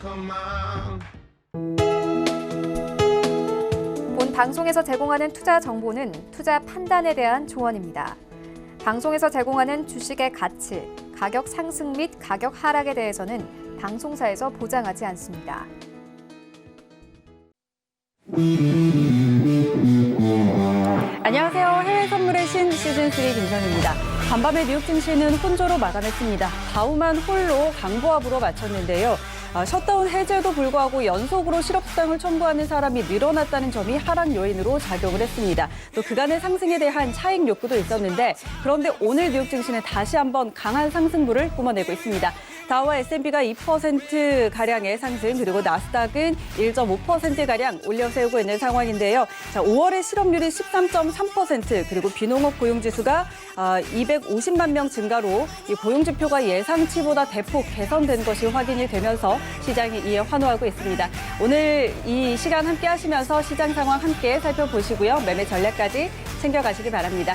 본 방송에서 제공하는 투자 정보는 투자 판단에 대한 조언입니다. 방송에서 제공하는 주식의 가치, 가격 상승 및 가격 하락에 대해서는 방송사에서 보장하지 않습니다. 안녕하세요. 해외 선물의 신 시즌3 김선입니다. 간밤에 뉴욕 증시는 혼조로 마감했습니다. 다우만 홀로 강보합으로 마쳤는데요. 셧다운 해제에도 불구하고 연속으로 실업수당을 청구하는 사람이 늘어났다는 점이 하락 요인으로 작용을 했습니다. 또 그간의 상승에 대한 차익 욕구도 있었는데 그런데 오늘 뉴욕 증시는 다시 한번 강한 상승부를 뿜어내고 있습니다. 다우와 S&P가 2%가량의 상승, 그리고 나스닥은 1.5%가량 올려세우고 있는 상황인데요. 자, 5월의 실업률이 13.3%, 그리고 비농업 고용지수가 250만 명 증가로 이 고용지표가 예상치보다 대폭 개선된 것이 확인이 되면서 시장이 이에 환호하고 있습니다. 오늘 이 시간 함께 하시면서 시장 상황 함께 살펴보시고요. 매매 전략까지 챙겨가시기 바랍니다.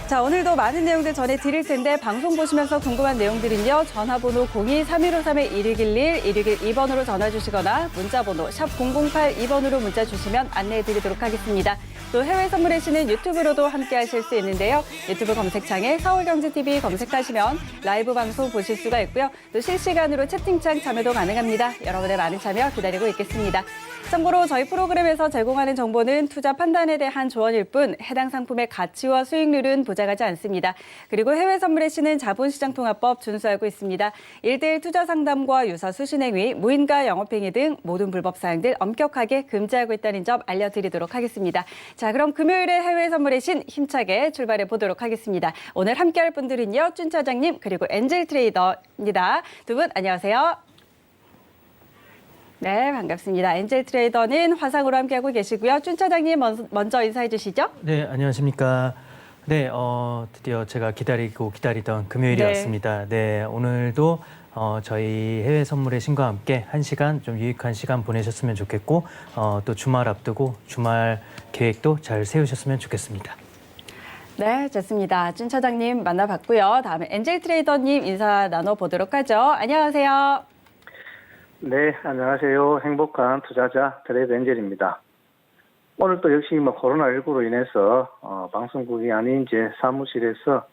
자, 오늘도 많은 내용들 전해드릴 텐데 방송 보시면서 궁금한 내용들은요. 전화번호 02-3153-1611, 1612번으로 전화 주시거나 문자번호 샵 0082번으로 문자 주시면 안내해드리도록 하겠습니다. 또 해외 선물의 신은 유튜브로도 함께 하실 수 있는데요. 유튜브 검색창에 서울경제TV 검색하시면 라이브 방송 보실 수가 있고요. 또 실시간으로 채팅창 참여도 가능합니다. 여러분의 많은 참여 기다리고 있겠습니다. 참고로 저희 프로그램에서 제공하는 정보는 투자 판단에 대한 조언일 뿐 해당 상품의 가치와 수익률은 보장하지 않습니다. 그리고 해외 선물의 신은 자본시장통화법 준수하고 있습니다. 1:1 투자 상담과 유사 수신행위, 무인가 영업행위 등 모든 불법 사항들 엄격하게 금지하고 있다는 점 알려드리도록 하겠습니다. 자, 그럼 금요일에 해외 선물의 신 힘차게 출발해 보도록 하겠습니다. 오늘 함께할 분들은요. 준 차장님 그리고 엔젤 트레이더입니다. 두 분 안녕하세요. 네, 반갑습니다. 엔젤 트레이더는 화상으로 함께하고 계시고요. 준 차장님 먼저 인사해 주시죠. 네, 안녕하십니까. 네, 드디어 제가 기다리던 금요일이 왔습니다. 네, 오늘도 저희 해외 선물의 신과 함께 1시간 좀 유익한 시간 보내셨으면 좋겠고 또 주말 앞두고 주말 계획도 잘 세우셨으면 좋겠습니다. 네, 좋습니다. 준 차장님 만나봤고요. 다음에 엔젤 트레이더님 인사 나눠보도록 하죠. 안녕하세요. 네, 안녕하세요. 행복한 투자자 트레이더 엔젤입니다. 오늘 또 역시 코로나19로 인해서 방송국이 아닌 제 사무실에서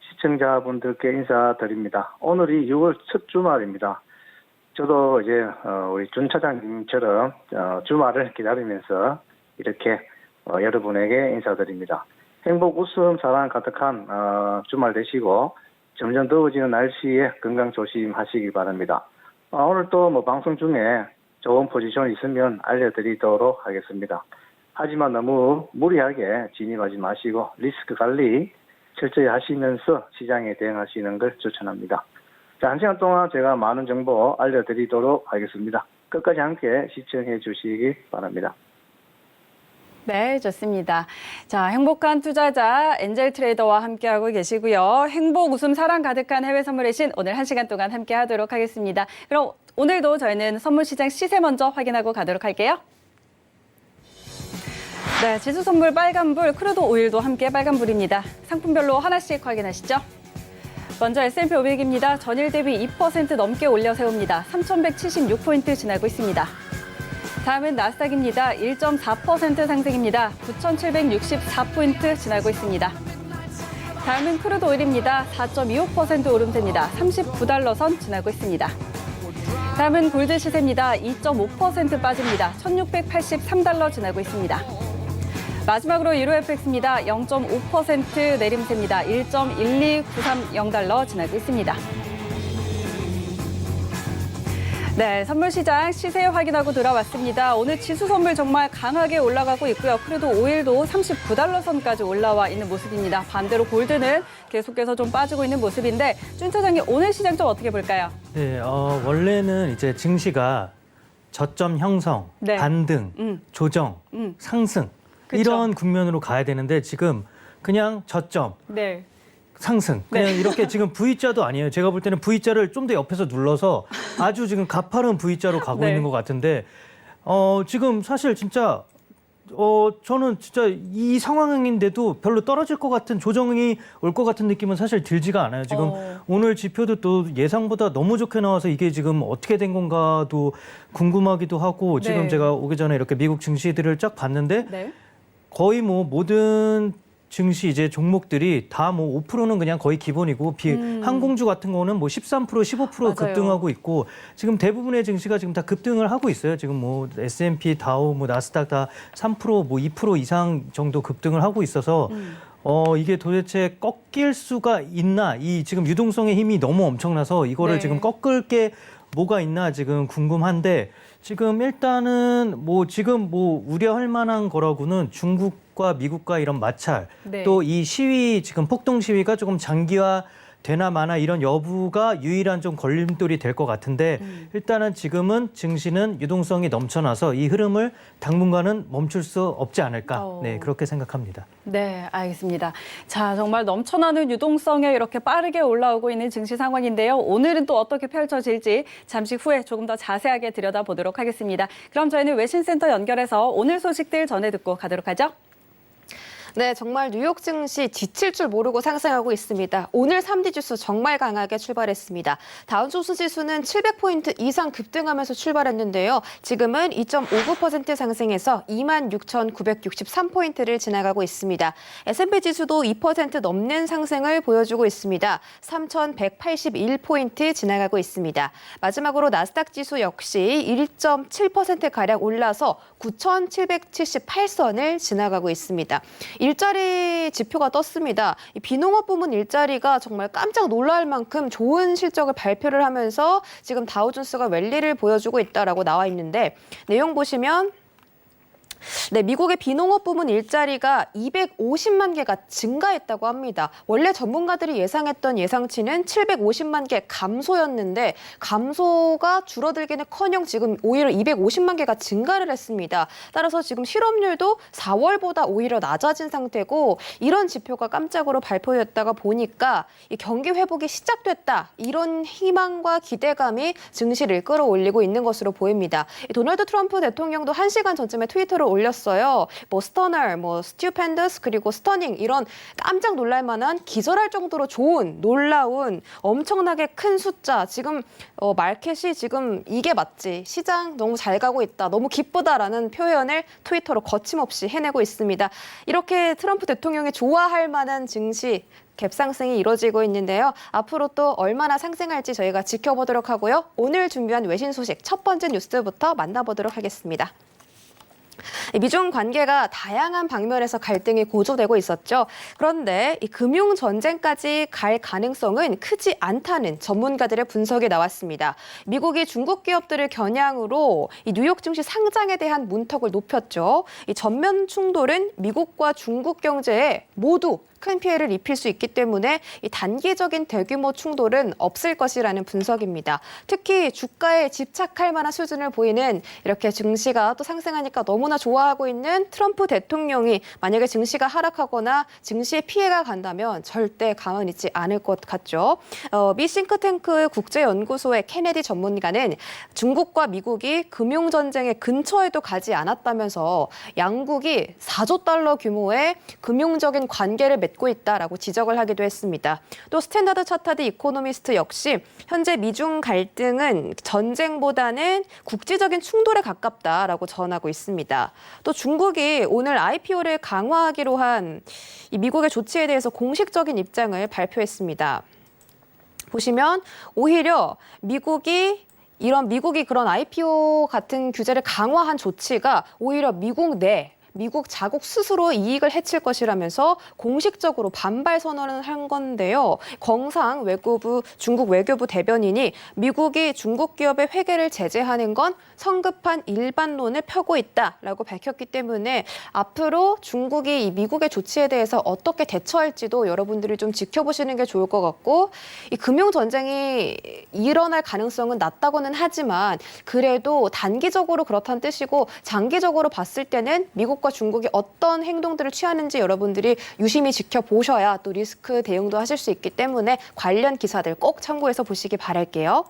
시청자분들께 인사드립니다. 오늘이 6월 첫 주말입니다. 저도 이제 우리 준 차장님처럼 주말을 기다리면서 이렇게 여러분에게 인사드립니다. 행복, 웃음, 사랑 가득한 주말 되시고 점점 더워지는 날씨에 건강 조심하시기 바랍니다. 오늘 또 방송 중에 좋은 포지션 있으면 알려드리도록 하겠습니다. 하지만 너무 무리하게 진입하지 마시고 리스크 관리 철저히 하시면서 시장에 대응하시는 걸 추천합니다. 자, 1시간 동안 제가 많은 정보 알려드리도록 하겠습니다. 끝까지 함께 시청해 주시기 바랍니다. 네, 좋습니다. 자, 행복한 투자자 엔젤 트레이더와 함께하고 계시고요. 행복, 웃음, 사랑 가득한 해외 선물의 신 오늘 1시간 동안 함께하도록 하겠습니다. 그럼 오늘도 저희는 선물시장 시세 먼저 확인하고 가도록 할게요. 네, 지수 선물 빨간불, 크루드 오일도 함께 빨간불입니다. 상품별로 하나씩 확인하시죠. 먼저 S&P 500입니다. 전일 대비 2% 넘게 올려 세웁니다. 3,176포인트 지나고 있습니다. 다음은 나스닥입니다. 1.4% 상승입니다. 9,764포인트 지나고 있습니다. 다음은 크루드 오일입니다. 4.25% 오름세입니다. 39달러 선 지나고 있습니다. 다음은 골드 시세입니다. 2.5% 빠집니다. 1,683달러 지나고 있습니다. 마지막으로 유로 FX입니다. 0.5% 내림세입니다. 1.12930달러 지나고 있습니다. 네, 선물시장 시세 확인하고 들어왔습니다. 오늘 지수 선물 정말 강하게 올라가고 있고요. 크루드 오일도 39달러 선까지 올라와 있는 모습입니다. 반대로 골드는 계속해서 좀 빠지고 있는 모습인데 준 차장님 오늘 시장 좀 어떻게 볼까요? 네, 원래는 이제 증시가 저점 형성, 네. 반등, 조정, 상승 그쵸. 이런 국면으로 가야 되는데 지금 그냥 저점, 네. 상승. 그냥 이렇게 지금 V자도 아니에요. 제가 볼 때는 V자를 좀 더 옆에서 눌러서 아주 지금 가파른 V자로 가고 네. 있는 것 같은데 지금 사실 진짜 저는 진짜 이 상황인데도 별로 떨어질 것 같은 조정이 올 것 같은 느낌은 사실 들지가 않아요. 지금 오늘 지표도 또 예상보다 너무 좋게 나와서 이게 지금 어떻게 된 건가도 궁금하기도 하고 지금 네. 제가 오기 전에 이렇게 미국 증시들을 쫙 봤는데 네. 거의 뭐 모든 증시 이제 종목들이 다 뭐 5%는 그냥 거의 기본이고 항공주 같은 거는 뭐 13%, 15% 맞아요. 급등하고 있고 지금 대부분의 증시가 지금 다 급등을 하고 있어요. 지금 뭐 S&P, 다우, 뭐 나스닥 다 3%, 뭐 2% 이상 정도 급등을 하고 있어서 이게 도대체 꺾일 수가 있나? 이 지금 유동성의 힘이 너무 엄청나서 이거를 네. 지금 꺾을 게 뭐가 있나 지금 궁금한데 지금 일단은 뭐 지금 뭐 우려할 만한 거라고는 중국과 미국과 이런 마찰 네. 또 이 시위 지금 폭동 시위가 조금 장기화 되나 마나 이런 여부가 유일한 좀 걸림돌이 될 것 같은데 일단은 지금은 증시는 유동성이 넘쳐나서 이 흐름을 당분간은 멈출 수 없지 않을까 네 그렇게 생각합니다. 네, 알겠습니다. 자, 정말 넘쳐나는 유동성에 이렇게 빠르게 올라오고 있는 증시 상황인데요. 오늘은 또 어떻게 펼쳐질지 잠시 후에 조금 더 자세하게 들여다보도록 하겠습니다. 그럼 저희는 외신센터 연결해서 오늘 소식들 전해 듣고 가도록 하죠. 네, 정말 뉴욕 증시 지칠 줄 모르고 상승하고 있습니다. 오늘 3대 지수 정말 강하게 출발했습니다. 다우존스 지수는 700포인트 이상 급등하면서 출발했는데요. 지금은 2.59% 상승해서 26,963포인트를 지나가고 있습니다. S&P 지수도 2% 넘는 상승을 보여주고 있습니다. 3,181포인트 지나가고 있습니다. 마지막으로 나스닥 지수 역시 1.7%가량 올라서 9,778선을 지나가고 있습니다. 일자리 지표가 떴습니다. 이 비농업 부문 일자리가 정말 깜짝 놀랄 만큼 좋은 실적을 발표를 하면서 지금 다우존스가 랠리를 보여주고 있다라고 나와 있는데 내용 보시면 네, 미국의 비농업 부문 일자리가 250만 개가 증가했다고 합니다. 원래 전문가들이 예상했던 예상치는 750만 개 감소였는데 감소가 줄어들기는커녕 지금 오히려 250만 개가 증가를 했습니다. 따라서 지금 실업률도 4월보다 오히려 낮아진 상태고 이런 지표가 깜짝으로 발표됐다가 보니까 이 경기 회복이 시작됐다. 이런 희망과 기대감이 증시를 끌어올리고 있는 것으로 보입니다. 도널드 트럼프 대통령도 1시간 전쯤에 트위터를 올렸어요. 뭐 스터너, 뭐 스튜펜더스 그리고 스터닝 이런 깜짝 놀랄 만한 기절할 정도로 좋은 놀라운 엄청나게 큰 숫자 지금 마켓이 지금 이게 맞지 시장 너무 잘 가고 있다 너무 기쁘다라는 표현을 트위터로 거침없이 해내고 있습니다. 이렇게 트럼프 대통령이 좋아할 만한 증시 갭상승이 이루어지고 있는데요. 앞으로 또 얼마나 상승할지 저희가 지켜보도록 하고요. 오늘 준비한 외신 소식 첫 번째 뉴스부터 만나보도록 하겠습니다. 미중 관계가 다양한 방면에서 갈등이 고조되고 있었죠. 그런데 이 금융 전쟁까지 갈 가능성은 크지 않다는 전문가들의 분석이 나왔습니다. 미국이 중국 기업들을 겨냥으로 이 뉴욕 증시 상장에 대한 문턱을 높였죠. 이 전면 충돌은 미국과 중국 경제에 모두 큰 피해를 입힐 수 있기 때문에 이 단기적인 대규모 충돌은 없을 것이라는 분석입니다. 특히 주가에 집착할 만한 수준을 보이는 이렇게 증시가 또 상승하니까 너무나 좋아하고 있는 트럼프 대통령이 만약에 증시가 하락하거나 증시에 피해가 간다면 절대 가만히 있지 않을 것 같죠. 미 싱크탱크 국제연구소의 케네디 전문가는 중국과 미국이 금융전쟁의 근처에도 가지 않았다면서 양국이 4조 달러 규모의 금융적인 관계를 맺고 있다라고 지적을 하기도 했습니다. 또 스탠다드 차타드 이코노미스트 역시 현재 미중 갈등은 전쟁보다는 국제적인 충돌에 가깝다라고 전하고 있습니다. 또 중국이 오늘 IPO를 강화하기로 한 이 미국의 조치에 대해서 공식적인 입장을 발표했습니다. 보시면 오히려 미국이 그런 IPO 같은 규제를 강화한 조치가 오히려 미국 자국 스스로 이익을 해칠 것이라면서 공식적으로 반발 선언을 한 건데요. 정상 중국 외교부 대변인이 미국이 중국 기업의 회계를 제재하는 건 성급한 일반론을 펴고 있다라고 밝혔기 때문에 앞으로 중국이 이 미국의 조치에 대해서 어떻게 대처할지도 여러분들이 좀 지켜보시는 게 좋을 것 같고 이 금융 전쟁이 일어날 가능성은 낮다고는 하지만 그래도 단기적으로 그렇다는 뜻이고 장기적으로 봤을 때는 미국과 미국과 중국이 어떤 행동들을 취하는지 여러분들이 유심히 지켜보셔야 또 리스크 대응도 하실 수 있기 때문에 관련 기사들 꼭 참고해서 보시기 바랄게요.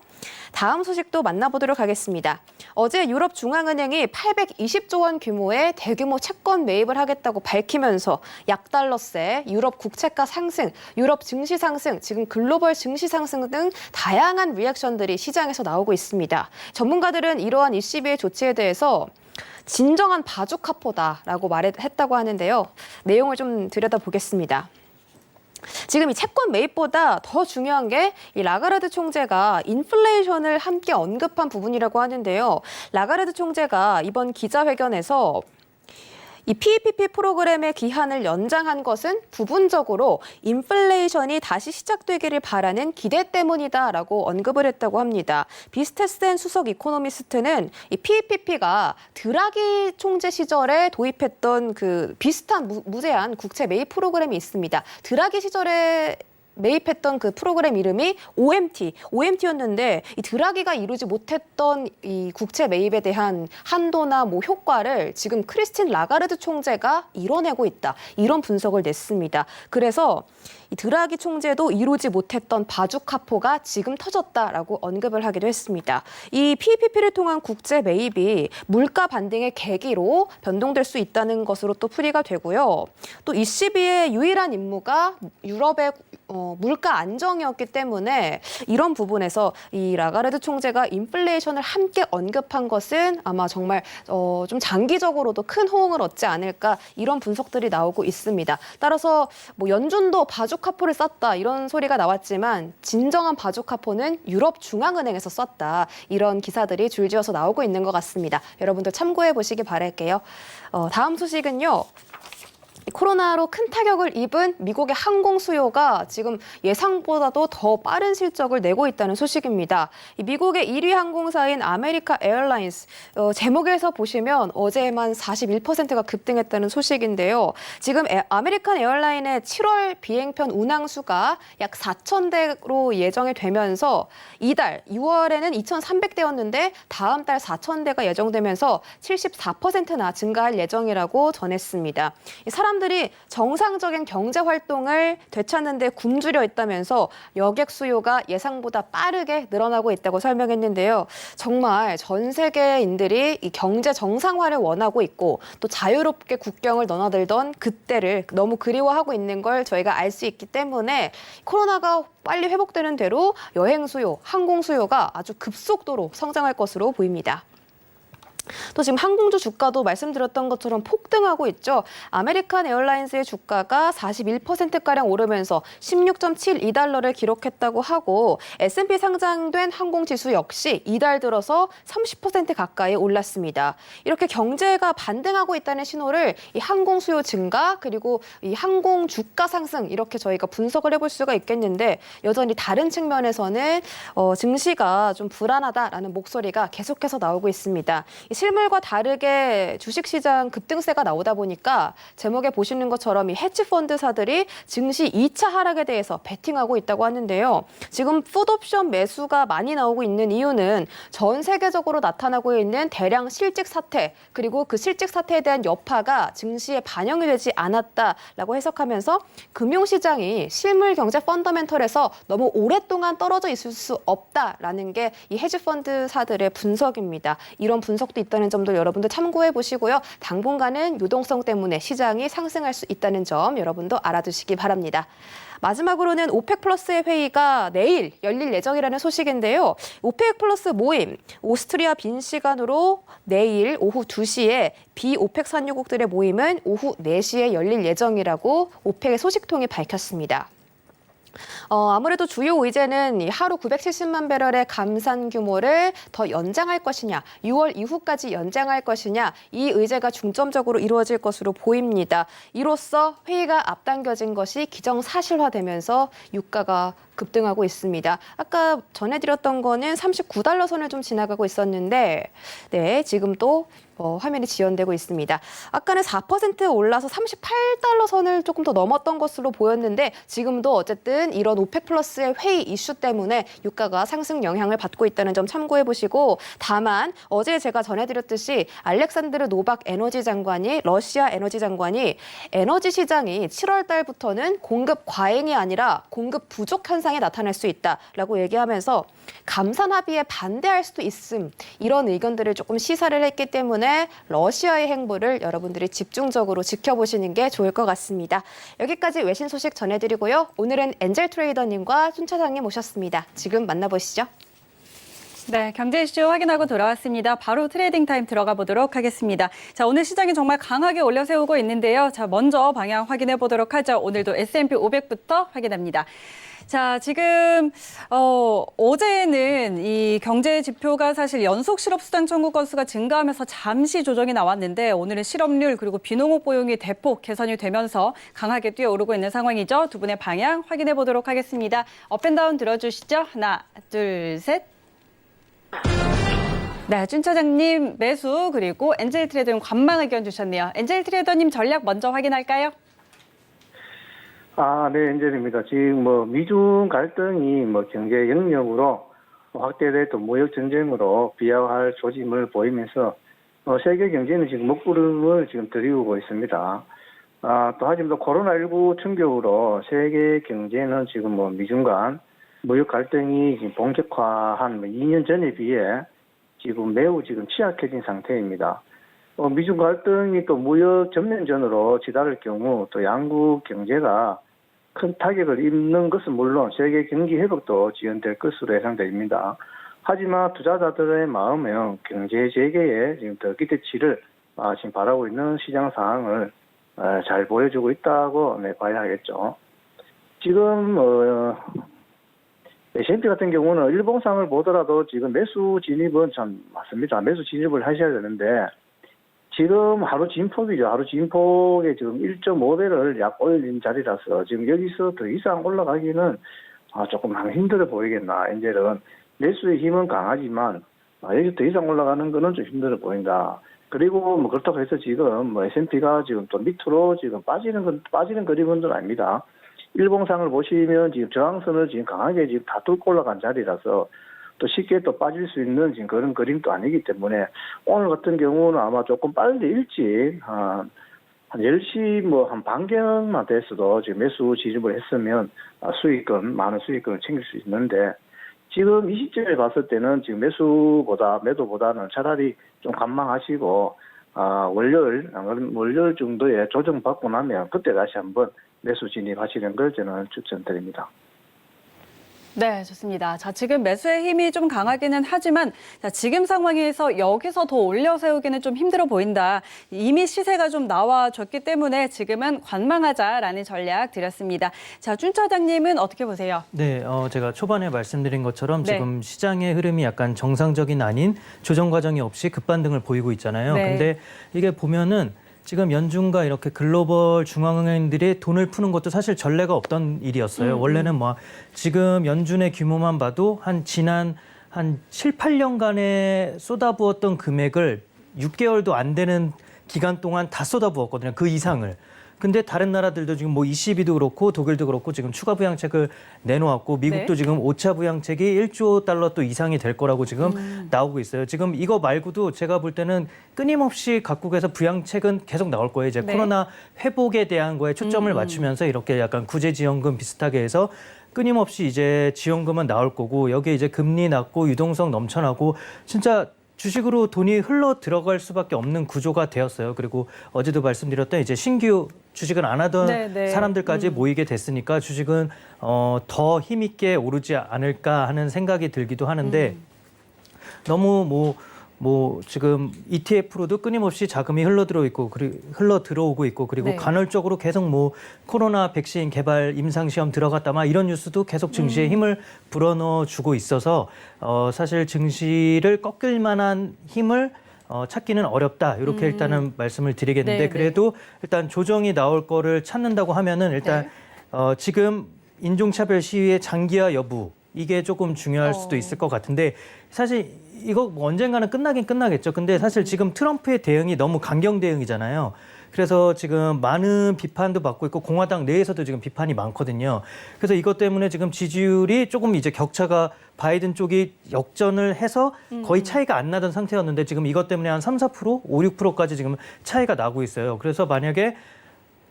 다음 소식도 만나보도록 하겠습니다. 어제 유럽중앙은행이 820조 원 규모의 대규모 채권 매입을 하겠다고 밝히면서 약달러세, 유럽 국채가 상승, 유럽 증시 상승, 지금 글로벌 증시 상승 등 다양한 리액션들이 시장에서 나오고 있습니다. 전문가들은 이러한 ECB의 조치에 대해서 진정한 바주카포다라고 말했다고 하는데요. 내용을 좀 들여다보겠습니다. 지금 이 채권 매입보다 더 중요한 게 이 라가르드 총재가 인플레이션을 함께 언급한 부분이라고 하는데요. 라가르드 총재가 이번 기자회견에서 이 PEPP 프로그램의 기한을 연장한 것은 부분적으로 인플레이션이 다시 시작되기를 바라는 기대 때문이다라고 언급을 했다고 합니다. 비스테센 수석 이코노미스트는 이 PEPP가 드라기 총재 시절에 도입했던 그 비슷한 무제한 국채 매입 프로그램이 있습니다. 드라기 시절에 매입했던 그 프로그램 이름이 OMT였는데 이 드라기가 이루지 못했던 이 국채 매입에 대한 한도나 뭐 효과를 지금 크리스틴 라가르드 총재가 이뤄내고 있다. 이런 분석을 냈습니다. 그래서 이 드라기 총재도 이루지 못했던 바주카포가 지금 터졌다라고 언급을 하기도 했습니다. 이 PEPP를 통한 국제 매입이 물가 반등의 계기로 변동될 수 있다는 것으로 또 풀이가 되고요. 또 ECB의 유일한 임무가 유럽의 물가 안정이었기 때문에 이런 부분에서 이 라가르드 총재가 인플레이션을 함께 언급한 것은 아마 정말 좀 장기적으로도 큰 호응을 얻지 않을까 이런 분석들이 나오고 있습니다. 따라서 뭐 연준도 바주카포를 썼다 이런 소리가 나왔지만 진정한 바주카포는 유럽 중앙은행에서 썼다 이런 기사들이 줄지어서 나오고 있는 것 같습니다. 여러분들 참고해 보시기 바랄게요. 다음 소식은요. 코로나로 큰 타격을 입은 미국의 항공 수요가 지금 예상보다도 더 빠른 실적을 내고 있다는 소식입니다. 미국의 1위 항공사인 아메리칸 에어라인스 제목에서 보시면 어제만 41%가 급등했다는 소식인데요. 지금 아메리칸 에어라인의 7월 비행편 운항 수가 약 4,000대로 예정이 되면서 이달 6월에는 2,300대였는데 다음 달 4,000대가 예정되면서 74%나 증가할 예정이라고 전했습니다. 사람들이 정상적인 경제 활동을 되찾는 데 굶주려 있다면서 여객 수요가 예상보다 빠르게 늘어나고 있다고 설명했는데요. 정말 전 세계인들이 이 경제 정상화를 원하고 있고 또 자유롭게 국경을 넘나들던 그때를 너무 그리워하고 있는 걸 저희가 알 수 있기 때문에 코로나가 빨리 회복되는 대로 여행 수요, 항공 수요가 아주 급속도로 성장할 것으로 보입니다. 또 지금 항공주 주가도 말씀드렸던 것처럼 폭등하고 있죠. 아메리칸 에어라인스의 주가가 41%가량 오르면서 16.72달러를 기록했다고 하고 S&P 상장된 항공지수 역시 이달 들어서 30% 가까이 올랐습니다. 이렇게 경제가 반등하고 있다는 신호를 이 항공 수요 증가 그리고 이 항공 주가 상승 이렇게 저희가 분석을 해볼 수가 있겠는데 여전히 다른 측면에서는 증시가 좀 불안하다라는 목소리가 계속해서 나오고 있습니다. 실물과 다르게 주식시장 급등세가 나오다 보니까 제목에 보시는 것처럼 이 헤지펀드사들이 증시 2차 하락에 대해서 베팅하고 있다고 하는데요. 지금 풋옵션 매수가 많이 나오고 있는 이유는 전 세계적으로 나타나고 있는 대량 실직 사태 그리고 그 실직 사태에 대한 여파가 증시에 반영이 되지 않았다라고 해석하면서 금융시장이 실물 경제 펀더멘털에서 너무 오랫동안 떨어져 있을 수 없다라는 게 이 헤지펀드사들의 분석입니다. 이런 분석도 있다는 점도 여러분들 참고해 보시고요. 당분간은 유동성 때문에 시장이 상승할 수 있다는 점 여러분도 알아두시기 바랍니다. 마지막으로는 오펙 플러스의 회의가 내일 열릴 예정이라는 소식인데요. 오펙 플러스 모임, 오스트리아 빈 시간으로 내일 오후 2시에 비오펙 산유국들의 모임은 오후 4시에 열릴 예정이라고 오펙의 소식통이 밝혔습니다. 아무래도 주요 의제는 하루 970만 배럴의 감산 규모를 더 연장할 것이냐, 6월 이후까지 연장할 것이냐, 이 의제가 중점적으로 이루어질 것으로 보입니다. 이로써 회의가 앞당겨진 것이 기정사실화되면서 유가가 급등하고 있습니다. 아까 전해드렸던 거는 39달러 선을 좀 지나가고 있었는데 네, 지금 또 화면이 지연되고 있습니다. 아까는 4% 올라서 38달러 선을 조금 더 넘었던 것으로 보였는데 지금도 어쨌든 이런 오펙 플러스의 회의 이슈 때문에 유가가 상승 영향을 받고 있다는 점 참고해 보시고, 다만 어제 제가 전해드렸듯이 알렉산드르 노박 러시아 에너지 장관이 에너지 시장이 7월 달부터는 공급 과잉이 아니라 공급 부족 현상이 나타날 수 있다라고 얘기하면서 감산 합의에 반대할 수도 있음, 이런 의견들을 조금 시사를 했기 때문에 러시아의 행보를 여러분들이 집중적으로 지켜보시는 게 좋을 것 같습니다. 여기까지 외신 소식 전해드리고요. 오늘은 엔젤 트레이더님과 준 차장님 모셨습니다. 지금 만나보시죠. 네, 경제 이슈 확인하고 돌아왔습니다. 바로 트레이딩 타임 들어가 보도록 하겠습니다. 자, 오늘 시장이 정말 강하게 올려세우고 있는데요. 자, 먼저 방향 확인해 보도록 하죠. 오늘도 S&P 500부터 확인합니다. 자, 지금 어제는 이 경제 지표가 사실 연속 실업수당 청구 건수가 증가하면서 잠시 조정이 나왔는데 오늘은 실업률 그리고 비농업 고용이 대폭 개선이 되면서 강하게 뛰어오르고 있는 상황이죠. 두 분의 방향 확인해 보도록 하겠습니다. 업앤다운 들어주시죠. 하나, 둘, 셋. 네, 준 차장님 매수 그리고 엔젤 트레이더님 관망 의견 주셨네요. 엔젤 트레이더님 전략 먼저 확인할까요? 네, 엔젤입니다. 지금 미중 갈등이 경제 영역으로 확대돼 또 무역 전쟁으로 비화할 조짐을 보이면서 세계 경제는 지금 먹구름을 지금 들이우고 있습니다. 또 하지만 코로나19 충격으로 세계 경제는 지금 미중 간 무역 갈등이 지금 본격화한 2년 전에 비해 지금 매우 지금 취약해진 상태입니다. 미중 갈등이 또 무역 전면전으로 치달을 경우 또 양국 경제가 큰 타격을 입는 것은 물론 세계 경기 회복도 지연될 것으로 예상됩니다. 하지만 투자자들의 마음은 경제 재개에 지금 더 기대치를 지금 바라고 있는 시장 상황을 잘 보여주고 있다고 봐야 하겠죠. 지금 S&P 같은 경우는 일봉상을 보더라도 지금 매수 진입은 참 맞습니다. 매수 진입을 하셔야 되는데 지금 하루 진폭이죠. 하루 진폭에 지금 1.5배를 약 올린 자리라서 지금 여기서 더 이상 올라가기는 조금 힘들어 보이겠나. 엔젤은 매수의 힘은 강하지만 여기 더 이상 올라가는 거는 좀 힘들어 보인다. 그리고 그렇다고 해서 지금 S&P가 지금 또 밑으로 지금 빠지는 그림은 아닙니다. 일봉상을 보시면 지금 저항선을 지금 강하게 지금 다 뚫고 올라간 자리라서 또 쉽게 또 빠질 수 있는 지금 그런 그림도 아니기 때문에 오늘 같은 경우는 아마 조금 빨리 일찍 한 10시 한 반경만 됐어도 지금 매수 진입을 했으면 많은 수익금을 챙길 수 있는데 지금 이 시점에 봤을 때는 지금 매도보다는 차라리 좀 관망하시고 월요일 정도에 조정받고 나면 그때 다시 한번 매수 진입하시는 걸 저는 추천드립니다. 네, 좋습니다. 자, 지금 매수의 힘이 좀 강하기는 하지만 자, 지금 상황에서 여기서 더 올려 세우기는 좀 힘들어 보인다. 이미 시세가 좀 나와줬기 때문에 지금은 관망하자라는 전략 드렸습니다. 자, 준 차장님은 어떻게 보세요? 네, 제가 초반에 말씀드린 것처럼 네. 지금 시장의 흐름이 약간 정상적인 아닌 조정 과정이 없이 급반등을 보이고 있잖아요. 네. 근데 이게 보면은 지금 연준과 이렇게 글로벌 중앙은행들이 돈을 푸는 것도 사실 전례가 없던 일이었어요. 원래는 지금 연준의 규모만 봐도 지난 7, 8년간에 쏟아부었던 금액을 6개월도 안 되는 기간 동안 다 쏟아부었거든요. 그 이상을. 근데 다른 나라들도 지금 ECB도 그렇고 독일도 그렇고 지금 추가 부양책을 내놓았고 미국도 네. 지금 지금 5차 부양책이 1조 달러 또 이상이 될 거라고 지금 나오고 있어요. 지금 이거 말고도 제가 볼 때는 끊임없이 각국에서 부양책은 계속 나올 거예요. 이제 네. 코로나 회복에 대한 거에 초점을 맞추면서 이렇게 약간 구제지원금 비슷하게 해서 끊임없이 이제 지원금은 나올 거고 여기에 이제 금리 낮고 유동성 넘쳐나고 진짜 주식으로 돈이 흘러 들어갈 수밖에 없는 구조가 되었어요. 그리고 어제도 말씀드렸던 이제 신규 주식을 안 하던 네. 사람들까지 모이게 됐으니까 주식은 더 힘있게 오르지 않을까 하는 생각이 들기도 하는데 너무 지금 ETF로도 끊임없이 자금이 흘러 들어오고 있고 그리고 네. 간헐적으로 계속 코로나 백신 개발 임상시험 들어갔다 막 이런 뉴스도 계속 증시에 힘을 불어넣어 주고 있어서 사실 증시를 꺾을 만한 힘을 찾기는 어렵다. 이렇게 일단은 말씀을 드리겠는데 네. 그래도 일단 조정이 나올 거를 찾는다고 하면은 일단 지금 인종차별 시위의 장기화 여부 이게 조금 중요할 수도 있을 것 같은데 사실 이거 뭐 언젠가는 끝나긴 끝나겠죠. 근데 사실 지금 트럼프의 대응이 너무 강경 대응이잖아요. 그래서 지금 많은 비판도 받고 있고 공화당 내에서도 지금 비판이 많거든요. 그래서 이것 때문에 지금 지지율이 조금 이제 격차가 바이든 쪽이 역전을 해서 거의 차이가 안 나던 상태였는데 지금 이것 때문에 한 3, 4%, 5, 6%까지 지금 차이가 나고 있어요. 그래서 만약에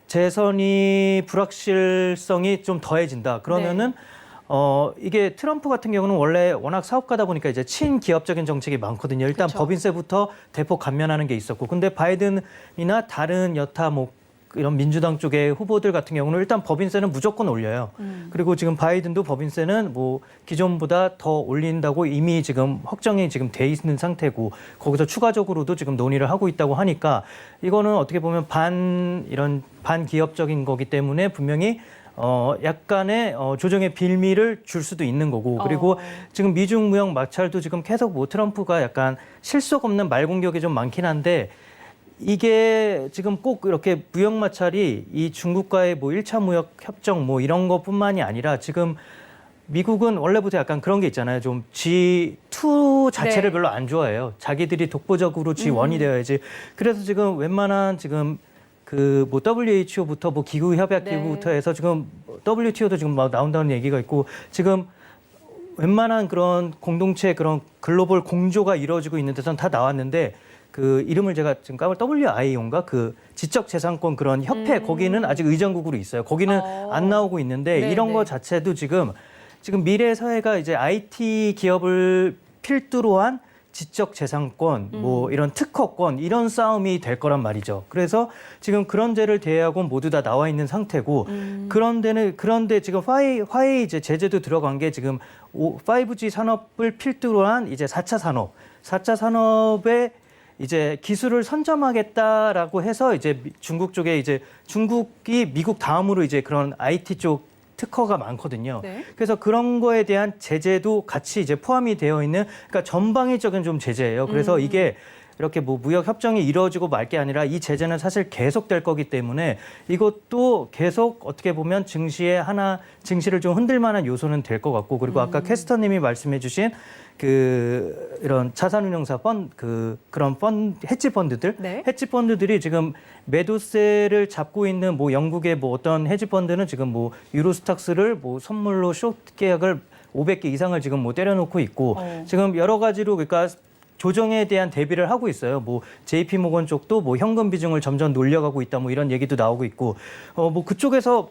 재선이 불확실성이 좀 더해진다. 그러면은 이게 트럼프 같은 경우는 원래 워낙 사업가다 보니까 이제 친기업적인 정책이 많거든요. 일단 그쵸. 법인세부터 대폭 감면하는 게 있었고. 근데 바이든이나 다른 여타 뭐 이런 민주당 쪽의 후보들 같은 경우는 일단 법인세는 무조건 올려요. 그리고 지금 바이든도 법인세는 뭐 기존보다 더 올린다고 이미 지금 확정이 지금 돼 있는 상태고 거기서 추가적으로도 지금 논의를 하고 있다고 하니까 이거는 어떻게 보면 이런 반기업적인 거기 때문에 분명히 약간의 조정의 빌미를 줄 수도 있는 거고 그리고 지금 미중 무역 마찰도 지금 계속 뭐 트럼프가 약간 실속 없는 말 공격이 좀 많긴 한데 이게 지금 꼭 이렇게 무역 마찰이 이 중국과의 뭐 1차 무역 협정 뭐 이런 것뿐만이 아니라 지금 미국은 원래부터 약간 그런 게 있잖아요. 좀 G2 자체를 별로 안 좋아해요. 자기들이 독보적으로 G1이 되어야지. 그래서 지금 웬만한 지금 그 뭐 WHO부터 뭐 기후협약기구부터 해서 지금 WTO도 지금 막 나온다는 얘기가 있고 지금 웬만한 그런 공동체 그런 글로벌 공조가 이루어지고 있는 데서는 다 나왔는데 그 이름을 제가 지금 WIO인가 그 지적재산권 그런 협회 거기는 아직 의장국으로 있어요. 거기는 안 나오고 있는데 네, 이런 거 자체도 지금 미래 사회가 이제 IT 기업을 필두로 한 지적재산권, 뭐 이런 특허권 이런 싸움이 될 거란 말이죠. 그래서 지금 그런 데를 대하고 모두 다 나와 있는 상태고 그런데 지금 화웨이 이제 제재도 들어간 게 지금 5G 산업을 필두로 한 이제 4차 산업의 이제 기술을 선점하겠다라고 해서 이제 중국 쪽에 이제 중국이 미국 다음으로 이제 그런 IT 쪽 특허가 많거든요. 네. 그래서 그런 거에 대한 제재도 같이 이제 포함이 되어 있는 그러니까 전방위적인 좀 제재예요. 그래서 이게 이렇게 뭐 무역 협정이 이루어지고 말 게 아니라 이 제재는 사실 계속될 거기 때문에 이것도 계속 어떻게 보면 증시를 좀 흔들 만한 요소는 될 것 같고 그리고 아까 캐스터님이 말씀해 주신 그 이런 자산운용사 헤지 펀드들 네. 헤지 펀드들이 지금 매도세를 잡고 있는 뭐 영국의 뭐 어떤 헤지 펀드는 지금 뭐 유로스탁스를 뭐 선물로 숏 계약을 500개 이상을 지금 뭐 때려놓고 있고 지금 여러 가지로 그러니까 조정에 대한 대비를 하고 있어요. 뭐 JP 모건 쪽도 뭐 현금 비중을 점점 놀려가고 있다 뭐 이런 얘기도 나오고 있고 뭐 그쪽에서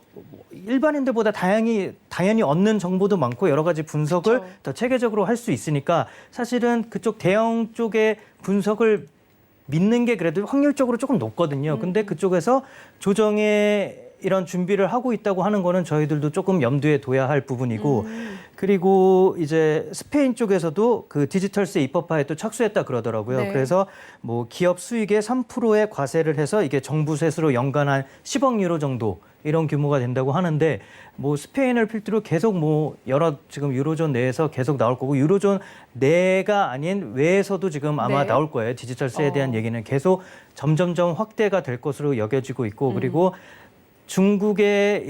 일반인들보다 당연히 얻는 정보도 많고 여러 가지 분석을 그렇죠. 더 체계적으로 할 수 있으니까 사실은 그쪽 대형 쪽의 분석을 믿는 게 그래도 확률적으로 조금 높거든요. 근데 그쪽에서 조정에 이런 준비를 하고 있다고 하는 거는 저희들도 조금 염두에 둬야 할 부분이고 그리고 이제 스페인 쪽에서도 그 디지털세 입법화에 또 착수했다 그러더라고요. 네. 그래서 뭐 기업 수익의 3%의 과세를 해서 이게 정부 세수로 연간 한 10억 유로 정도 이런 규모가 된다고 하는데 뭐 스페인을 필두로 계속 뭐 여러 지금 유로존 내에서 계속 나올 거고 유로존 내가 아닌 외에서도 지금 아마 네. 나올 거예요. 디지털세에 대한 얘기는 계속 점점점 확대가 될 것으로 여겨지고 있고 그리고 중국이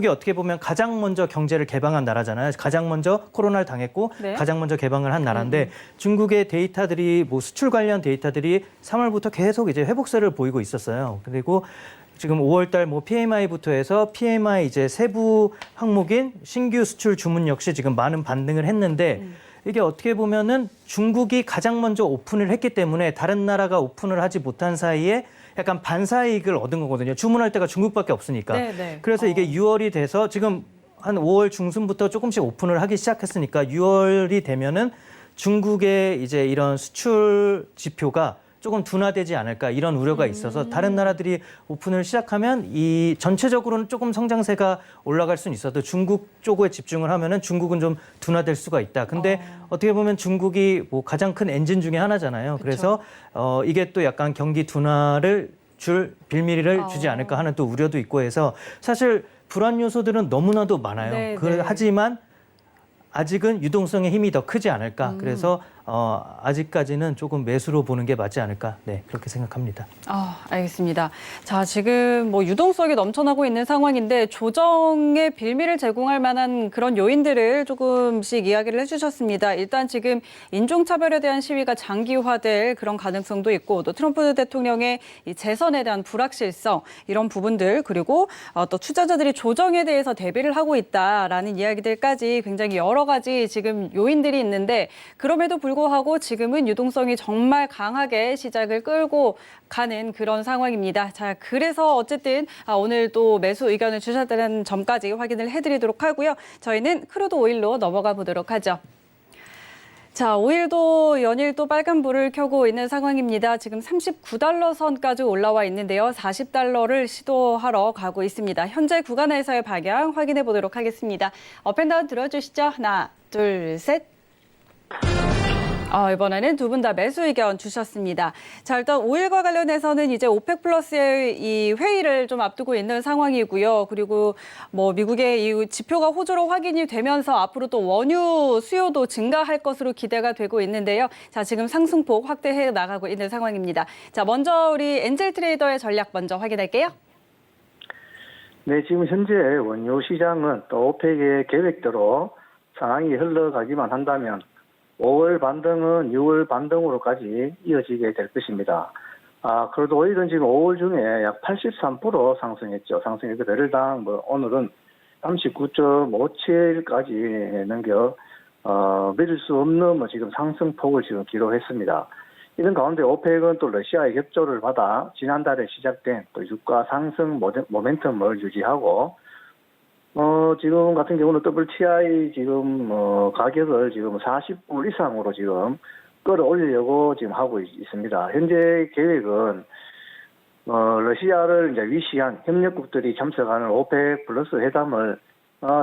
어떻게 보면 가장 먼저 경제를 개방한 나라잖아요. 가장 먼저 코로나를 당했고 네. 가장 먼저 개방을 한 나라인데 중국의 데이터들이 뭐 수출 관련 데이터들이 3월부터 계속 이제 회복세를 보이고 있었어요. 그리고 지금 5월달 뭐 PMI부터 해서 PMI 이제 세부 항목인 신규 수출 주문 역시 지금 많은 반등을 했는데 이게 어떻게 보면은 중국이 가장 먼저 오픈을 했기 때문에 다른 나라가 오픈을 하지 못한 사이에 약간 반사이익을 얻은 거거든요. 주문할 때가 중국밖에 없으니까. 네, 네. 그래서 이게 6월이 돼서 지금 한 5월 중순부터 조금씩 오픈을 하기 시작했으니까 6월이 되면은 중국의 이제 이런 수출 지표가 조금 둔화되지 않을까 이런 우려가 있어서 다른 나라들이 오픈을 시작하면 이 전체적으로는 조금 성장세가 올라갈 수는 있어도 중국 쪽에 집중을 하면은 중국은 좀 둔화될 수가 있다. 근데 어떻게 보면 중국이 뭐 가장 큰 엔진 중에 하나잖아요. 그래서 이게 또 약간 경기 둔화를 줄 빌미를 주지 않을까 하는 또 우려도 있고 해서 사실 불안 요소들은 너무나도 많아요. 네, 네. 하지만 아직은 유동성의 힘이 더 크지 않을까. 그래서 아직까지는 조금 매수로 보는 게 맞지 않을까, 네, 그렇게 생각합니다. 알겠습니다. 자, 지금 뭐 유동성이 넘쳐나고 있는 상황인데 조정의 빌미를 제공할 만한 그런 요인들을 조금씩 이야기를 해주셨습니다. 일단 지금 인종차별에 대한 시위가 장기화될 그런 가능성도 있고, 또 트럼프 대통령의 이 재선에 대한 불확실성, 이런 부분들, 그리고 또 투자자들이 조정에 대해서 대비를 하고 있다라는 이야기들까지 굉장히 여러 가지 지금 요인들이 있는데, 그럼에도 불구하고 지금은 유동성이 정말 강하게 시장을 끌고 가는 그런 상황입니다. 자, 그래서 어쨌든 오늘 또 매수 의견을 주셨다는 점까지 확인을 해드리도록 하고요. 저희는 크루드 오일로 넘어가 보도록 하죠. 자, 오일도 연일 또 빨간불을 켜고 있는 상황입니다. 지금 39달러 선까지 올라와 있는데요. 40달러를 시도하러 가고 있습니다. 현재 구간에서의 방향 확인해 보도록 하겠습니다. 업앤다운 들어주시죠. 하나, 둘, 셋. 이번에는 두 분 다 매수 의견 주셨습니다. 자, 일단 오일과 관련해서는 이제 오펙 플러스의 이 회의를 좀 앞두고 있는 상황이고요. 그리고 뭐 미국의 이 지표가 호조로 확인이 되면서 앞으로 또 원유 수요도 증가할 것으로 기대가 되고 있는데요. 자, 지금 상승폭 확대해 나가고 있는 상황입니다. 자, 먼저 우리 엔젤 트레이더의 전략 먼저 확인할게요. 네, 지금 현재 원유 시장은 또 오펙의 계획대로 상황이 흘러가기만 한다면 5월 반등은 6월 반등으로까지 이어지게 될 것입니다. 그래도 오일은 지금 5월 중에 약 83% 상승했죠. 상승해서 배럴당 오늘은 39.57까지 넘겨 믿을 수 없는 지금 상승폭을 지금 기록했습니다. 이런 가운데 오펙은 또 러시아의 협조를 받아 지난달에 시작된 또 유가 상승 모멘텀을 유지하고 지금 같은 경우는 WTI 지금 가격을 지금 40불 이상으로 지금 끌어올리려고 지금 하고 있습니다. 현재 계획은 러시아를 이제 위시한 협력국들이 참석하는 오펙 플러스 회담을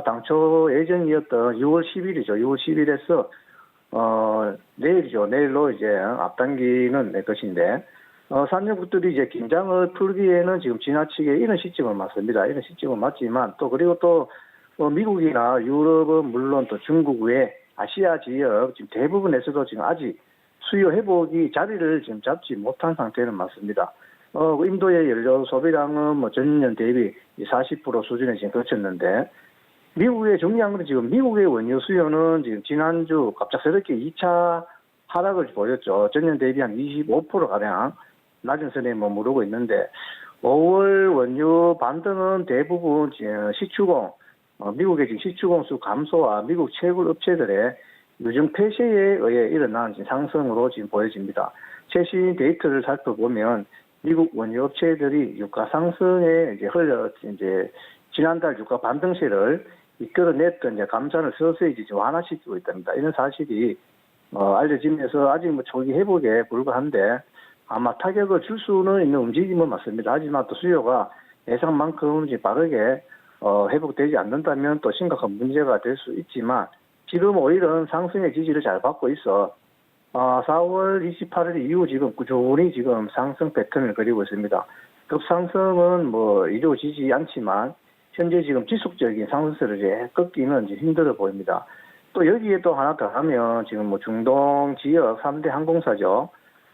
당초 예정이었던 6월 10일이죠. 6월 10일에서 내일이죠. 내일로 이제 앞당기는 것인데 산유국들이 이제 긴장을 풀기에는 지금 지나치게 이런 시점은 맞습니다. 이런 시점은 맞지만 그리고 또 미국이나 유럽은 물론 또 중국 외 아시아 지역 지금 대부분에서도 지금 아직 수요 회복이 자리를 지금 잡지 못한 상태는 맞습니다. 인도의 연료 소비량은 전년 대비 40% 수준에 지금 거쳤는데 미국의 중요한 건 지금 미국의 원유 수요는 지금 지난주 갑작스럽게 2차 하락을 보였죠. 전년 대비 한 25%가량 낮은 선에 머무르고 있는데 5월 원유 반등은 대부분 시추공, 미국의 지금 시추공수 감소와 미국 채굴 업체들의 유증 폐쇄에 의해 일어난 상승으로 지금 보여집니다. 최신 데이터를 살펴보면 미국 원유 업체들이 유가 상승에 이제 지난달 유가 반등세를 이끌어냈던 감산을 서서히 지금 완화시키고 있답니다. 이런 사실이 알려지면서 아직 초기 회복에 불과한데 아마 타격을 줄 수는 있는 움직임은 맞습니다. 하지만 또 수요가 예상만큼 빠르게 회복되지 않는다면 또 심각한 문제가 될 수 있지만 지금 오일은 상승의 지지를 잘 받고 있어 4월 28일 이후 지금 꾸준히 지금 상승 패턴을 그리고 있습니다. 급상승은 이루어지지 않지만 현재 지금 지속적인 상승세를 이제 꺾기는 이제 힘들어 보입니다. 또 여기에 또 하나 더 하면 지금 중동 지역 3대 항공사죠.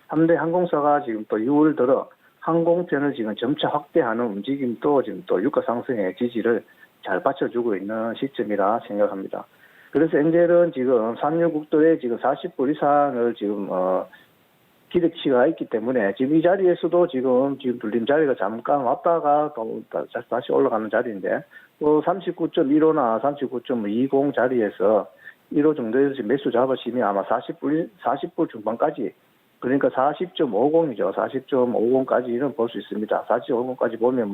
3대 항공사가 지금 또 6월 들어 항공편을 지금 점차 확대하는 움직임도 지금 또 유가 상승의 지지를 잘 받쳐주고 있는 시점이라 생각합니다. 그래서 엔젤은 지금 산유국들의 지금 40불 이상을 지금 기대치가 있기 때문에 지금 이 자리에서도 지금 눌림 자리가 잠깐 왔다가 또 다시 올라가는 자리인데 39.15나 39.20 자리에서 1호 정도에서 지금 매수 잡으시면 아마 40불 중반까지 그러니까 40.50이죠. 40.50까지는 볼 수 있습니다. 40.50까지 보면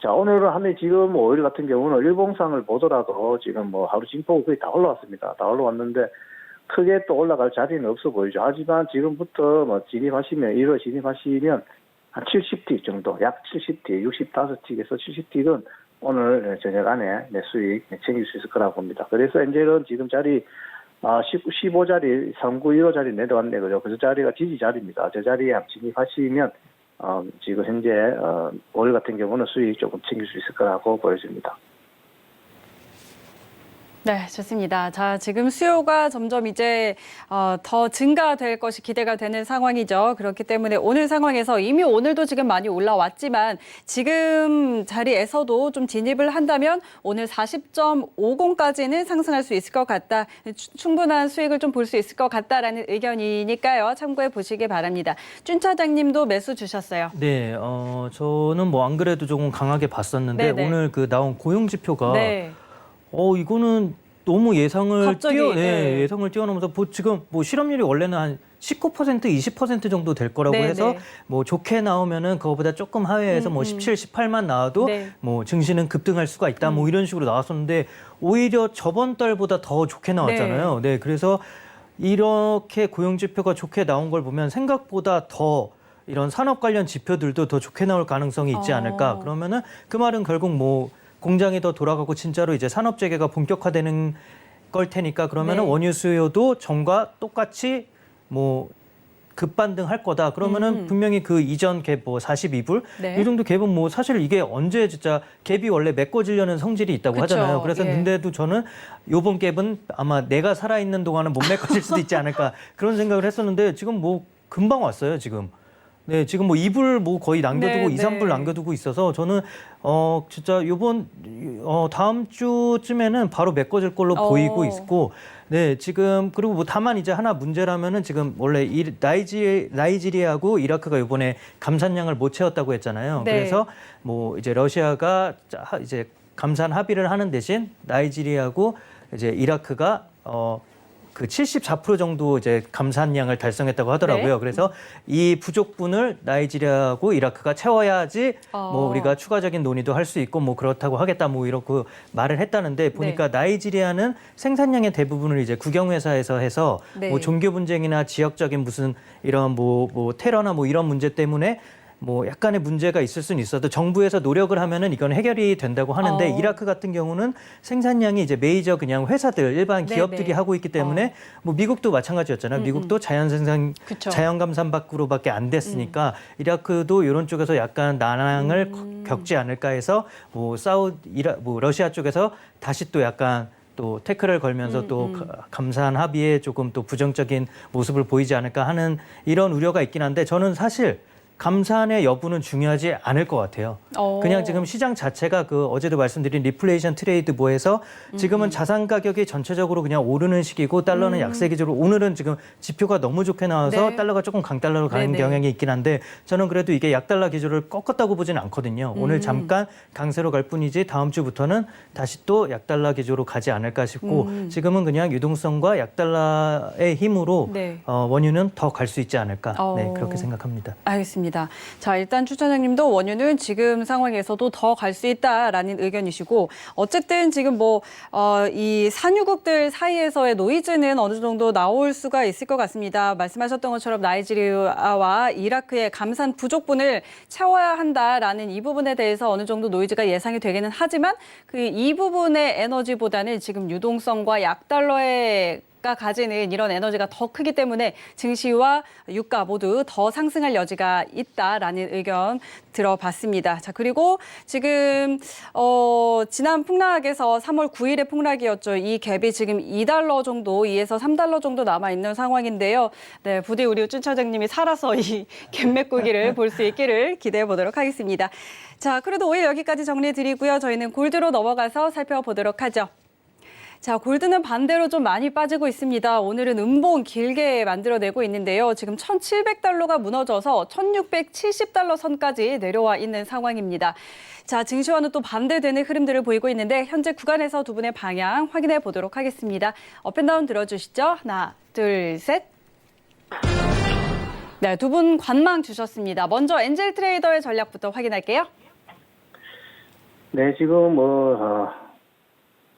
오늘은 하면 지금 오일 같은 경우는 일봉상을 보더라도 지금 하루 진폭 거의 다 올라왔습니다. 다 올라왔는데 크게 또 올라갈 자리는 없어 보이죠. 하지만 지금부터 진입하시면 1월 진입하시면 한 70티 정도, 약 70티, 65틱에서 70틱은 오늘 저녁 안에 수익 챙길 수 있을 거라고 봅니다. 그래서 엔젤은 지금 자리 15자리, 3915 자리 내려왔네, 그죠? 그 자리가 지지 자리입니다. 저 자리에 진입하시면 지금 현재 오일 같은 경우는 수익 조금 챙길 수 있을 거라고 보여집니다. 네, 좋습니다. 자, 지금 수요가 점점 이제 더 증가될 것이 기대가 되는 상황이죠. 그렇기 때문에 오늘 상황에서 이미 오늘도 지금 많이 올라왔지만 지금 자리에서도 좀 진입을 한다면 오늘 40.50까지는 상승할 수 있을 것 같다. 충분한 수익을 좀 볼 수 있을 것 같다라는 의견이니까요. 참고해 보시기 바랍니다. 준 차장님도 매수 주셨어요. 네, 저는 뭐 안 그래도 조금 강하게 봤었는데 네네. 오늘 그 나온 고용 지표가 네. 이거는 너무 갑자기, 네. 예상을 뛰어넘어서 지금 뭐 실업률이 원래는 한 19%, 20% 정도 될 거라고 네, 해서 네. 뭐 좋게 나오면은 그거보다 조금 하회해서 뭐 17, 18만 나와도 네. 뭐 증시는 급등할 수가 있다 뭐 이런 식으로 나왔었는데 오히려 저번 달보다 더 좋게 나왔잖아요. 네, 그래서 이렇게 고용 지표가 좋게 나온 걸 보면 생각보다 더 이런 산업 관련 지표들도 더 좋게 나올 가능성이 있지 않을까. 그러면은 그 말은 결국 뭐 공장이 더 돌아가고 진짜로 이제 산업 재개가 본격화되는 걸 테니까 그러면은 네. 원유 수요도 전과 똑같이 뭐 급반등할 거다. 그러면은 분명히 그 이전 갭 뭐 42불 네. 이 정도 갭은 뭐 사실 이게 언제 진짜 갭이 원래 메꿔지려는 성질이 있다고 그쵸. 하잖아요. 그래서 예. 근데도 저는 요번 갭은 아마 내가 살아있는 동안은 못 메꿔질 수도 있지 않을까 그런 생각을 했었는데 지금 뭐 금방 왔어요. 지금. 네, 지금 뭐 2불 뭐 거의 남겨두고 네, 2, 3불 네. 남겨두고 있어서 저는 진짜 요번 다음 주쯤에는 바로 메꿔질 걸로 보이고 있고 네, 지금 그리고 뭐 다만 이제 하나 문제라면은 지금 원래 나이지리아하고 이라크가 요번에 감산량을 못 채웠다고 했잖아요. 네. 그래서 뭐 이제 러시아가 이제 감산 합의를 하는 대신 나이지리아하고 이제 이라크가 그 74% 정도 이제 감산량을 달성했다고 하더라고요. 네. 그래서 이 부족분을 나이지리아하고 이라크가 채워야지 뭐 우리가 추가적인 논의도 할 수 있고 뭐 그렇다고 하겠다 뭐 이렇게 말을 했다는데 보니까 나이지리아는 생산량의 대부분을 이제 국영회사에서 해서 네. 뭐 종교 분쟁이나 지역적인 무슨 이런 뭐 테러나 뭐 이런 문제 때문에 뭐 약간의 문제가 있을 수는 있어도 정부에서 노력을 하면은 이건 해결이 된다고 하는데 이라크 같은 경우는 생산량이 이제 메이저 그냥 회사들 일반 기업들이 하고 있기 때문에 뭐 미국도 마찬가지였잖아요. 미국도 자연 생산 그쵸. 자연 감산 밖으로밖에 안 됐으니까 이라크도 이런 쪽에서 약간 난항을 겪지 않을까 해서 뭐 뭐 러시아 쪽에서 다시 또 약간 또 태클을 걸면서 또 감산 합의에 조금 또 부정적인 모습을 보이지 않을까 하는 이런 우려가 있긴 한데 저는 사실 감산의 여부는 중요하지 않을 것 같아요. 그냥 지금 시장 자체가 그 어제도 말씀드린 리플레이션 트레이드 뭐해서 지금은 자산 가격이 전체적으로 그냥 오르는 시기고 달러는 약세 기조로 오늘은 지금 지표가 너무 좋게 나와서 네. 달러가 조금 강달러로 가는 네네. 경향이 있긴 한데 저는 그래도 이게 약달러 기조를 꺾었다고 보지는 않거든요. 오늘 잠깐 강세로 갈 뿐이지 다음 주부터는 다시 또 약달러 기조로 가지 않을까 싶고 지금은 그냥 유동성과 약달러의 힘으로 네. 원유는 더 갈 수 있지 않을까 네, 그렇게 생각합니다. 알겠습니다. 자, 일단 추 차장님도 원유는 지금 상황에서도 더 갈 수 있다라는 의견이시고 어쨌든 지금 뭐 이 산유국들 사이에서의 노이즈는 어느 정도 나올 수가 있을 것 같습니다. 말씀하셨던 것처럼 나이지리아와 이라크의 감산 부족분을 채워야 한다라는 이 부분에 대해서 어느 정도 노이즈가 예상이 되기는 하지만 그 이 부분의 에너지보다는 지금 유동성과 약달러의 가 가지는 이런 에너지가 더 크기 때문에 증시와 유가 모두 더 상승할 여지가 있다라는 의견 들어봤습니다. 자, 그리고 지금 지난 폭락에서 3월 9일의 폭락이었죠. 이 갭이 지금 2달러 정도, 2에서 3달러 정도 남아 있는 상황인데요. 네, 부디 우리 준 차장님이 살아서 이 갭 메꾸기를 볼 수 있기를 기대해 보도록 하겠습니다. 자, 그래도 오늘 여기까지 정리해 드리고요. 저희는 골드로 넘어가서 살펴보도록 하죠. 자, 골드는 반대로 좀 많이 빠지고 있습니다. 오늘은 음봉 길게 만들어내고 있는데요. 지금 1,700달러가 무너져서 1,670달러 선까지 내려와 있는 상황입니다. 자, 증시와는 또 반대되는 흐름들을 보이고 있는데 현재 구간에서 두 분의 방향 확인해 보도록 하겠습니다. 업앤다운 들어주시죠. 하나, 둘, 셋. 네, 두 분 관망 주셨습니다. 먼저 엔젤 트레이더의 전략부터 확인할게요. 네, 지금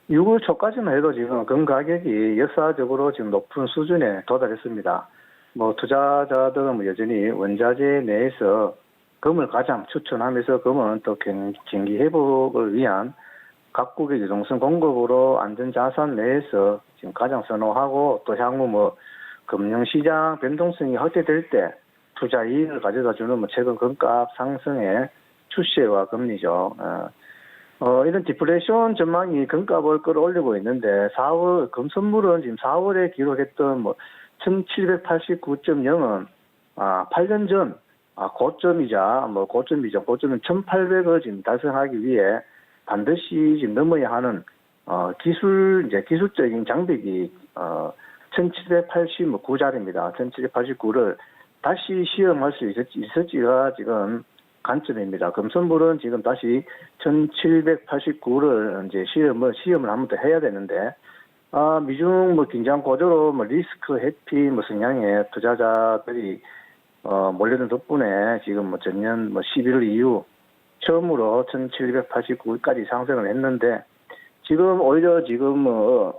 6월 초까지만 해도 지금 금 가격이 역사적으로 지금 높은 수준에 도달했습니다. 뭐 투자자들은 여전히 원자재 내에서 금을 가장 추천하면서 금은 또 경기 회복을 위한 각국의 유동성 공급으로 안전자산 내에서 지금 가장 선호하고 또 향후 뭐 금융시장 변동성이 확대될 때 투자 이익을 가져다주는 뭐 최근 금값 상승의 추세와 금리죠. 이런 디플레이션 전망이 금값을 끌어올리고 있는데 4월 금선물은 지금 4월에 기록했던 뭐 1789.0은 8년 전 고점은 1800을 지금 달성하기 위해 반드시 지금 넘어야 하는 기술적인 장벽이 1789자리입니다. 1789를 다시 시험할 수 있을지가 지금 관점입니다. 금선물은 지금 다시 1789를 이제 시험을 한 번 더 해야 되는데, 미중 긴장 고조로 리스크 회피 성향의 투자자들이 몰려든 덕분에 지금 전년 11월 이후 처음으로 1789까지 상승을 했는데, 지금 오히려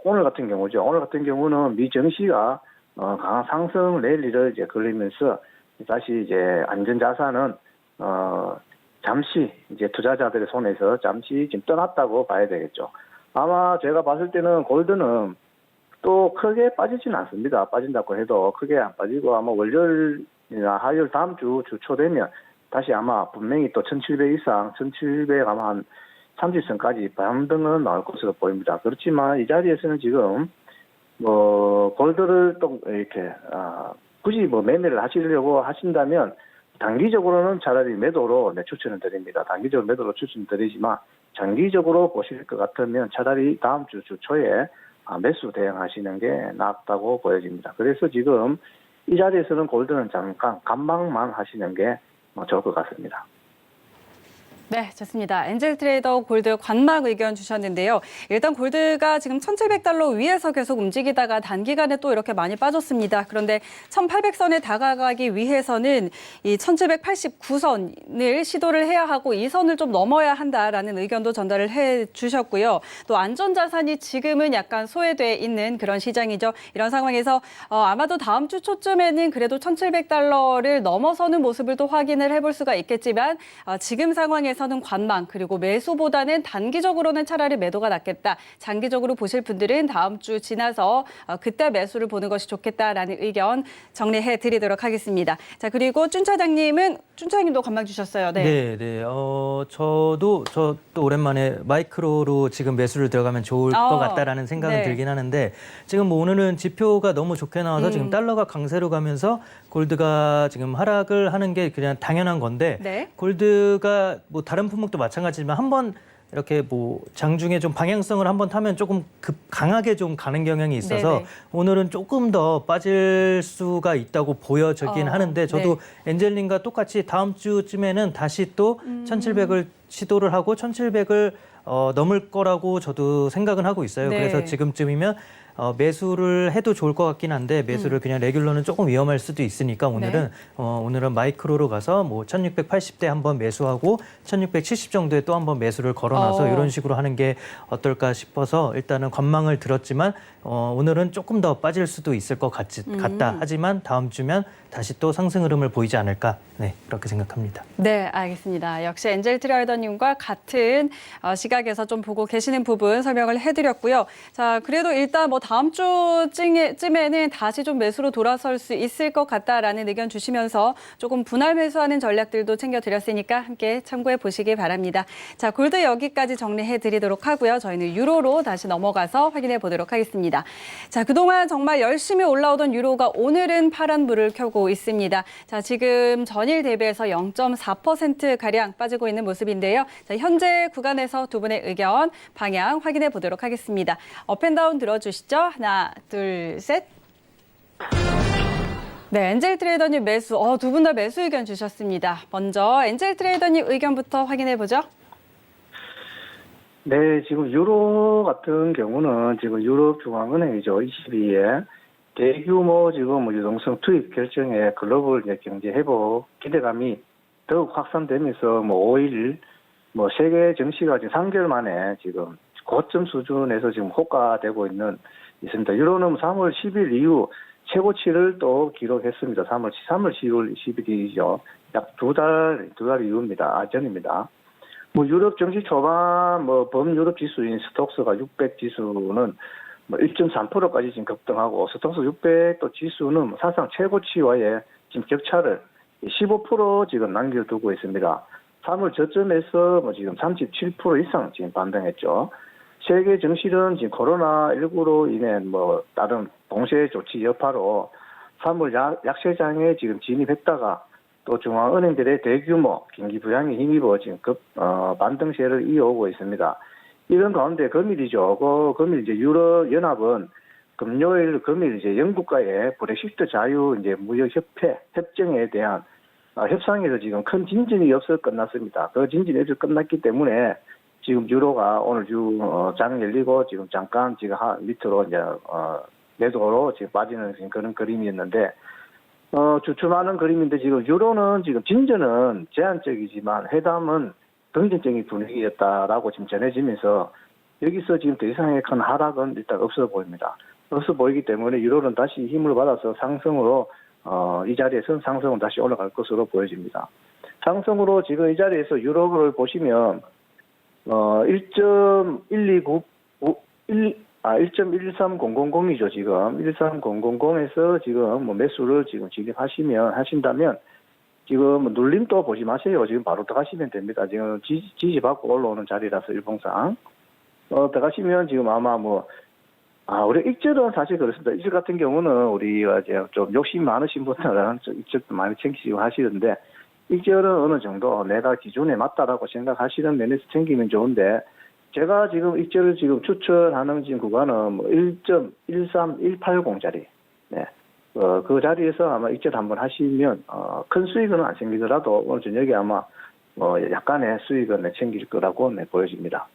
오늘 같은 경우죠. 오늘 같은 경우는 미 증시가 강한 상승 랠리를 이제 걸리면서 다시 이제 안전자산은 잠시 이제 투자자들의 손에서 잠시 지금 떠났다고 봐야 되겠죠. 아마 제가 봤을 때는 골드는 또 크게 빠지진 않습니다. 빠진다고 해도 크게 안 빠지고 아마 월요일이나 화요일 다음 주 초 되면 다시 아마 분명히 또 1700 이상, 1700 아마 한 30선까지 반등은 나올 것으로 보입니다. 그렇지만 이 자리에서는 지금 골드를 또 이렇게 굳이 매매를 하시려고 하신다면 단기적으로는 차라리 매도로 추천을 드립니다. 단기적으로 매도로 추천드리지만 장기적으로 보실 것 같으면 차라리 다음 주 초에 매수 대응하시는 게 낫다고 보여집니다. 그래서 지금 이 자리에서는 골드는 잠깐 관망만 하시는 게 좋을 것 같습니다. 네, 좋습니다. 엔젤 트레이더 골드 관망 의견 주셨는데요. 일단 골드가 지금 1,700달러 위에서 계속 움직이다가 단기간에 또 이렇게 많이 빠졌습니다. 그런데 1,800선에 다가가기 위해서는 이 1,789선을 시도를 해야 하고 이 선을 좀 넘어야 한다라는 의견도 전달을 해 주셨고요. 또 안전자산이 지금은 약간 소외돼 있는 그런 시장이죠. 이런 상황에서 아마도 다음 주 초쯤에는 그래도 1,700달러를 넘어서는 모습을 또 확인을 해볼 수가 있겠지만 지금 상황에서 는 관망 그리고 매수보다는 단기적으로는 차라리 매도가 낫겠다. 장기적으로 보실 분들은 다음 주 지나서 그때 매수를 보는 것이 좋겠다라는 의견 정리해 드리도록 하겠습니다. 자, 그리고 준 차장님도 관망 주셨어요. 네. 네. 저도 오랜만에 마이크로로 지금 매수를 들어가면 좋을 것 같다라는 생각은 네. 들긴 하는데 지금 오늘은 지표가 너무 좋게 나와서 지금 달러가 강세로 가면서 골드가 지금 하락을 하는 게 그냥 당연한 건데 네. 골드가 다른 품목도 마찬가지지만 한번 이렇게 장중에 좀 방향성을 한번 타면 조금 강하게 좀 가는 경향이 있어서 네네. 오늘은 조금 더 빠질 수가 있다고 보여지긴 하는데 저도 엔젤님과 똑같이 다음 주쯤에는 다시 또 1,700을 시도를 하고 1,700을 넘을 거라고 저도 생각은 하고 있어요. 네. 그래서 지금쯤이면 매수를 해도 좋을 것 같긴 한데 매수를 그냥 레귤러는 조금 위험할 수도 있으니까 오늘은 오늘은 마이크로로 가서 1,680대 한번 매수하고 1,670 정도에 또 한번 매수를 걸어놔서 이런 식으로 하는 게 어떨까 싶어서 일단은 관망을 들었지만 오늘은 조금 더 빠질 수도 있을 것 같다. 하지만 다음 주면 다시 또 상승 흐름을 보이지 않을까. 네, 그렇게 생각합니다. 네, 알겠습니다. 역시 엔젤 트레이더님과 같은 시각에서 좀 보고 계시는 부분 설명을 해드렸고요. 자, 그래도 일단 다음 주쯤에는 다시 좀 매수로 돌아설 수 있을 것 같다라는 의견 주시면서 조금 분할 매수하는 전략들도 챙겨드렸으니까 함께 참고해 보시기 바랍니다. 자, 골드 여기까지 정리해 드리도록 하고요. 저희는 유로로 다시 넘어가서 확인해 보도록 하겠습니다. 자, 그동안 정말 열심히 올라오던 유로가 오늘은 파란 불을 켜고 있습니다. 자, 지금 전일 대비해서 0.4%가량 빠지고 있는 모습인데요. 자, 현재 구간에서 두 분의 의견, 방향 확인해 보도록 하겠습니다. 업앤다운 들어주시죠. 하나, 둘, 셋. 네, 엔젤 트레이더님 매수. 두 분 다 매수 의견 주셨습니다. 먼저 엔젤 트레이더님 의견부터 확인해 보죠. 네, 지금 유로 같은 경우는 지금 유럽 중앙은행이죠. 22에 대규모 지금 유동성 투입 결정에 글로벌 경제 회복 기대감이 더욱 확산되면서 5일 세계 증시가 지금 3개월 만에 지금 고점 수준에서 지금 호가되고 있습니다. 유로는 3월 10일 이후 최고치를 또 기록했습니다. 3월 10일 10일이죠. 약 두 달 이후입니다. 전입니다. 유럽 증시 초반 범유럽 지수인 스톡스가 600 지수는 1.3%까지 지금 급등하고 스톡스 600 또 지수는 사상 최고치와의 지금 격차를 15% 지금 남겨두고 있습니다. 3월 저점에서 뭐 지금 37% 이상 지금 반등했죠. 세계 증시는 지금 코로나19로 인해 뭐 다른 봉쇄 조치 여파로 3월 약세장에 지금 진입했다가 또 중앙은행들의 대규모 경기 부양에 힘입어 지금 반등세를 이어오고 있습니다. 이런 가운데 금일이죠. 금일 이제 유럽 연합은 금요일, 금일 이제 영국과의 브렉시트 자유 이제 무역 협회 협정에 대한 협상에서 지금 큰 진전이 없어 끝났습니다. 그 진전이 없어 끝났기 때문에 지금 유로가 오늘 장 열리고 지금 잠깐 지금 밑으로 이제 매도로 지금 빠지는 그런 그림이었는데 주춤하는 그림인데 지금 유로는 지금 진전은 제한적이지만 회담은 긍정적인 분위기였다라고 지금 전해지면서 여기서 지금 더 이상의 큰 하락은 일단 없어 보입니다. 없어 보이기 때문에 유로는 다시 힘을 받아서 상승으로 이 자리에서는 상승으로 다시 올라갈 것으로 보여집니다. 상승으로 지금 이 자리에서 유로를 보시면 1.13000이죠, 지금. 13000에서 지금 뭐 매수를 지금 하신다면, 지금 눌림도 보지 마세요. 지금 바로 들어가시면 됩니다. 지금 지지받고 올라오는 자리라서 일봉상. 들어가시면 지금 아마 우리 익절은 사실 그렇습니다. 익절 같은 경우는 우리가 이제 좀 욕심 많으신 분들은 익절도 많이 챙기시고 하시는데, 익절은 어느 정도 내가 기준에 맞다라고 생각하시는 면에서 챙기면 좋은데, 제가 지금 익절을 지금 추천하는 지금 구간은 1.13180짜리. 네. 그 자리에서 아마 익절 한번 하시면, 큰 수익은 안 생기더라도 오늘 저녁에 아마 약간의 수익은 챙길 거라고 보여집니다.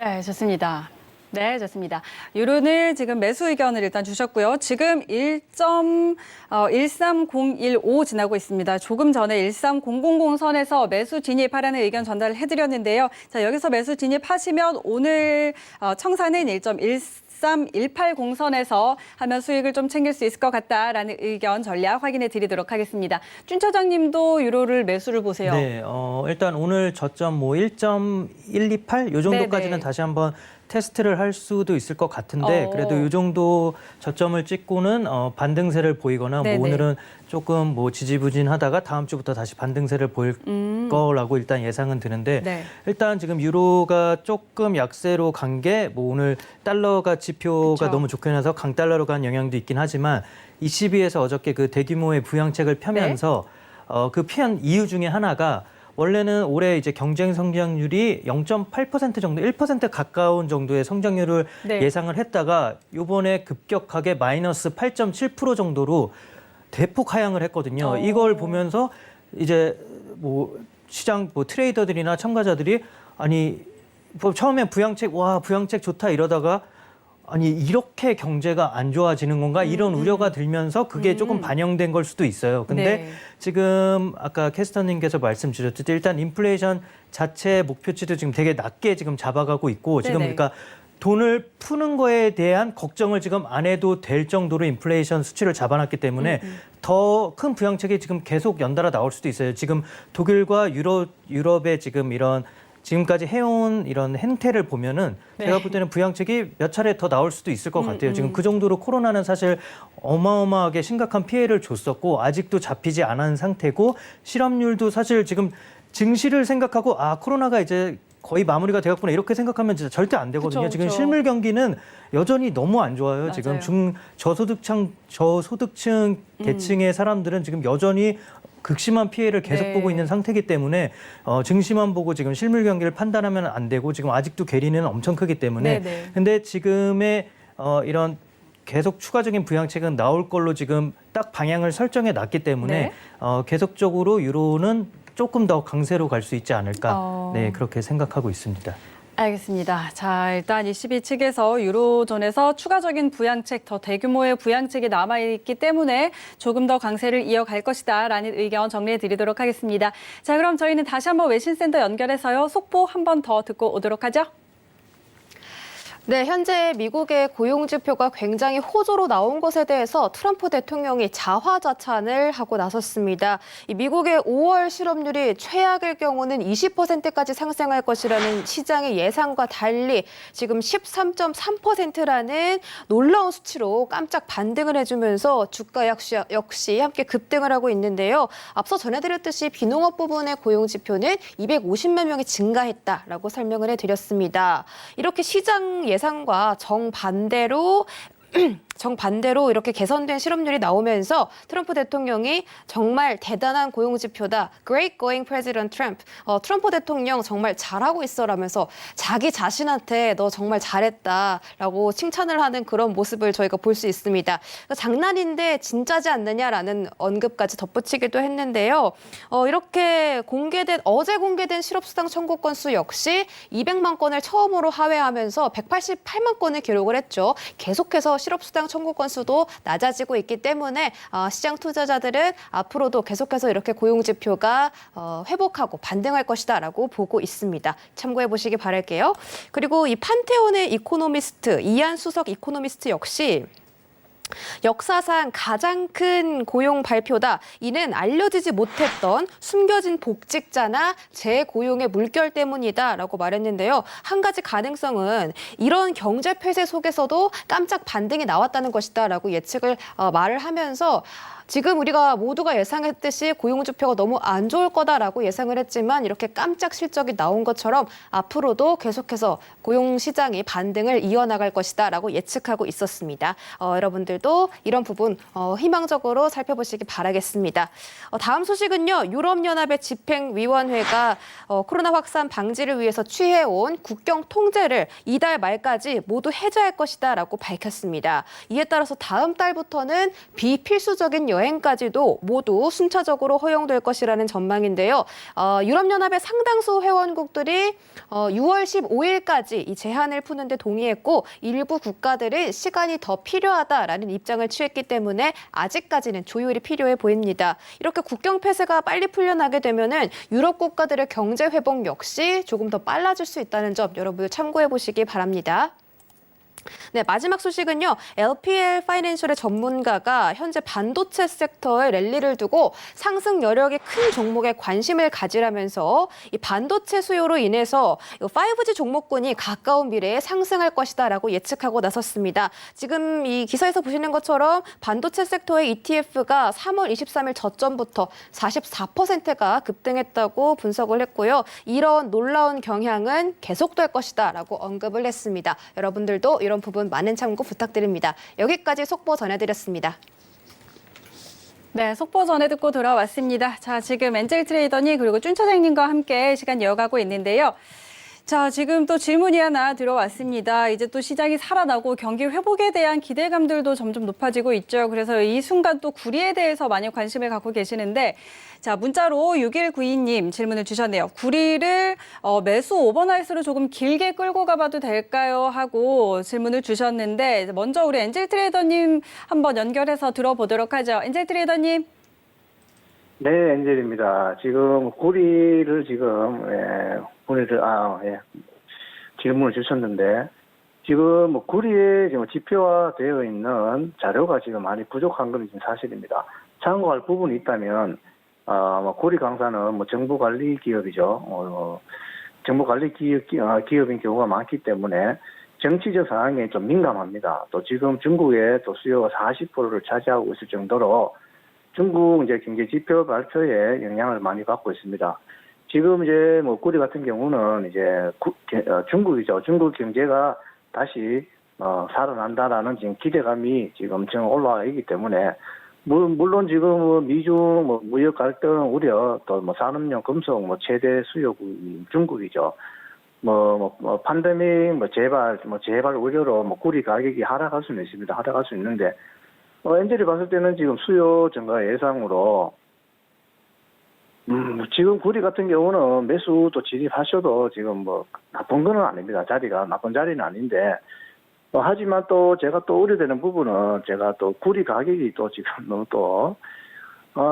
네, 좋습니다. 네, 좋습니다. 유로는 지금 매수 의견을 일단 주셨고요. 지금 1.13015 지나고 있습니다. 조금 전에 13000 선에서 매수 진입하라는 의견 전달을 해드렸는데요. 자, 여기서 매수 진입하시면 오늘 청사는 1.13180 선에서 하면 수익을 좀 챙길 수 있을 것 같다라는 의견 전략 확인해 드리도록 하겠습니다. 준 차장님도 유로를 매수를 보세요. 네, 일단 오늘 저점 1.128 요 정도까지는 네네. 다시 한번 테스트를 할 수도 있을 것 같은데 그래도 이 정도 저점을 찍고는 반등세를 보이거나 네네. 오늘은 조금 지지부진하다가 다음 주부터 다시 반등세를 보일 거라고 일단 예상은 드는데 네. 일단 지금 유로가 조금 약세로 간 게 오늘 달러가 지표가 그쵸. 너무 좋게 나서 강달러로 간 영향도 있긴 하지만 ECB에서 어저께 그 대규모의 부양책을 펴면서 그 피한 이유 중에 하나가 원래는 올해 이제 경쟁 성장률이 0.8% 정도, 1% 가까운 정도의 성장률을 네. 예상을 했다가 이번에 급격하게 마이너스 8.7% 정도로 대폭 하향을 했거든요. 이걸 보면서 이제 시장 트레이더들이나 참가자들이 아니 처음에 부양책 좋다 이러다가 아니 이렇게 경제가 안 좋아지는 건가 이런 우려가 들면서 그게 조금 반영된 걸 수도 있어요. 근데 네. 지금 아까 캐스터님께서 말씀 주셨듯이 일단 인플레이션 자체 목표치도 지금 되게 낮게 지금 잡아가고 있고 지금 네네. 그러니까 돈을 푸는 거에 대한 걱정을 지금 안 해도 될 정도로 인플레이션 수치를 잡아놨기 때문에 더 큰 부양책이 지금 계속 연달아 나올 수도 있어요. 지금 독일과 유럽의 지금 이런 지금까지 해온 이런 행태를 보면은 네. 제가 볼 때는 부양책이 몇 차례 더 나올 수도 있을 것 같아요. 지금 그 정도로 코로나는 사실 어마어마하게 심각한 피해를 줬었고 아직도 잡히지 않은 상태고 실업률도 사실 지금 증시를 생각하고 코로나가 이제 거의 마무리가 되었구나 이렇게 생각하면 진짜 절대 안 되거든요. 그쵸, 지금 그쵸. 실물 경기는 여전히 너무 안 좋아요. 맞아요. 지금 저소득층 계층의 사람들은 지금 여전히 극심한 피해를 계속 네. 보고 있는 상태이기 때문에 증시만 보고 지금 실물 경기를 판단하면 안 되고 지금 아직도 괴리는 엄청 크기 때문에 네네. 근데 지금의 이런 계속 추가적인 부양책은 나올 걸로 지금 딱 방향을 설정해 놨기 때문에 네. 계속적으로 유로는 조금 더 강세로 갈 수 있지 않을까 네 그렇게 생각하고 있습니다. 알겠습니다. 자, 일단 ECB 측에서 유로존에서 추가적인 부양책, 더 대규모의 부양책이 남아있기 때문에 조금 더 강세를 이어갈 것이다라는 의견 정리해 드리도록 하겠습니다. 자, 그럼 저희는 다시 한번 외신센터 연결해서요. 속보 한 번 더 듣고 오도록 하죠. 네, 현재 미국의 고용 지표가 굉장히 호조로 나온 것에 대해서 트럼프 대통령이 자화자찬을 하고 나섰습니다. 이 미국의 5월 실업률이 최악일 경우는 20%까지 상승할 것이라는 시장의 예상과 달리 지금 13.3%라는 놀라운 수치로 깜짝 반등을 해주면서 주가 역시 함께 급등을 하고 있는데요. 앞서 전해드렸듯이 비농업 부분의 고용 지표는 250만 명이 증가했다라고 설명을 해드렸습니다. 이렇게 시장 예상과 정반대로 이렇게 개선된 실업률이 나오면서 트럼프 대통령이 정말 대단한 고용 지표다. Great going President Trump. 트럼프 대통령 정말 잘하고 있어라면서 자기 자신한테 너 정말 잘했다라고 칭찬을 하는 그런 모습을 저희가 볼 수 있습니다. 장난인데 진짜지 않느냐라는 언급까지 덧붙이기도 했는데요. 이렇게 어제 공개된 실업수당 청구 건수 역시 200만 건을 처음으로 하회하면서 188만 건을 기록을 했죠. 계속해서 실업수당 청구 건수도 낮아지고 있기 때문에 시장 투자자들은 앞으로도 계속해서 이렇게 고용 지표가 회복하고 반등할 것이다라고 보고 있습니다. 참고해 보시기 바랄게요. 그리고 이 판테온의 이코노미스트 이한 수석 이코노미스트 역시 역사상 가장 큰 고용 발표다. 이는 알려지지 못했던 숨겨진 복직자나 재고용의 물결 때문이다라고 말했는데요. 한 가지 가능성은 이런 경제 폐쇄 속에서도 깜짝 반등이 나왔다는 것이다라고 예측을 말을 하면서 지금 우리가 모두가 예상했듯이 고용 지표가 너무 안 좋을 거다라고 예상을 했지만 이렇게 깜짝 실적이 나온 것처럼 앞으로도 계속해서 고용 시장이 반등을 이어나갈 것이다라고 예측하고 있었습니다. 여러분들도 이런 부분 희망적으로 살펴보시기 바라겠습니다. 다음 소식은요. 유럽연합의 집행위원회가 코로나 확산 방지를 위해서 취해온 국경 통제를 이달 말까지 모두 해제할 것이다라고 밝혔습니다. 이에 따라서 다음 달부터는 비필수적인 여행까지도 모두 순차적으로 허용될 것이라는 전망인데요. 유럽연합의 상당수 회원국들이 6월 15일까지 이 제한을 푸는 데 동의했고 일부 국가들은 시간이 더 필요하다라는 입장을 취했기 때문에 아직까지는 조율이 필요해 보입니다. 이렇게 국경 폐쇄가 빨리 풀려나게 되면은 유럽 국가들의 경제 회복 역시 조금 더 빨라질 수 있다는 점 여러분 참고해 보시기 바랍니다. 네, 마지막 소식은요. LPL 파이낸셜의 전문가가 현재 반도체 섹터에 랠리를 두고 상승 여력이 큰 종목에 관심을 가지라면서 이 반도체 수요로 인해서 5G 종목군이 가까운 미래에 상승할 것이다라고 예측하고 나섰습니다. 지금 이 기사에서 보시는 것처럼 반도체 섹터의 ETF가 3월 23일 저점부터 44%가 급등했다고 분석을 했고요. 이런 놀라운 경향은 계속될 것이다라고 언급을 했습니다. 여러분들도 이런 부분 많은 참고 부탁드립니다. 여기까지 속보 전해드렸습니다. 네, 속보 전해 듣고 돌아왔습니다. 자, 지금 엔젤 트레이더님 그리고 쭌 차장님과 함께 시간 이어가고 있는데요. 자, 지금 또 질문이 하나 들어왔습니다. 이제 또 시장이 살아나고 경기 회복에 대한 기대감들도 점점 높아지고 있죠. 그래서 이 순간 또 구리에 대해서 많이 관심을 갖고 계시는데 자, 문자로 6192님 질문을 주셨네요. 구리를 매수 오버나이스로 조금 길게 끌고 가봐도 될까요? 하고 질문을 주셨는데 먼저 우리 엔젤 트레이더님 한번 연결해서 들어보도록 하죠. 엔젤 트레이더님. 네, 엔젤입니다. 지금 구리를 질문을 주셨는데 지금 구리에 지금 지표화되어 있는 자료가 지금 많이 부족한 건 사실입니다. 참고할 부분이 있다면 구리 강사는 정부 관리 기업이죠. 정부 관리 기업인 경우가 많기 때문에 정치적 상황에 좀 민감합니다. 또 지금 중국의 또 수요가 40%를 차지하고 있을 정도로 중국 경제 지표 발표에 영향을 많이 받고 있습니다. 지금 구리 같은 경우는 중국이죠. 중국 경제가 다시 살아난다라는 지금 기대감이 지금 올라와 있기 때문에 물론 지금 미중 무역 갈등 우려 또 산업용 금속 최대 수요국인 중국이죠. 팬데믹 재발 우려로 구리 가격이 하락할 수는 있습니다. 하락할 수 있는데 엔젤이 봤을 때는 지금 수요 증가 예상으로 지금 구리 같은 경우는 매수도 진입하셔도 지금 나쁜 건 아닙니다. 자리가 나쁜 자리는 아닌데 하지만 또 제가 또 우려되는 부분은 제가 또 구리 가격이 또 지금 너무 또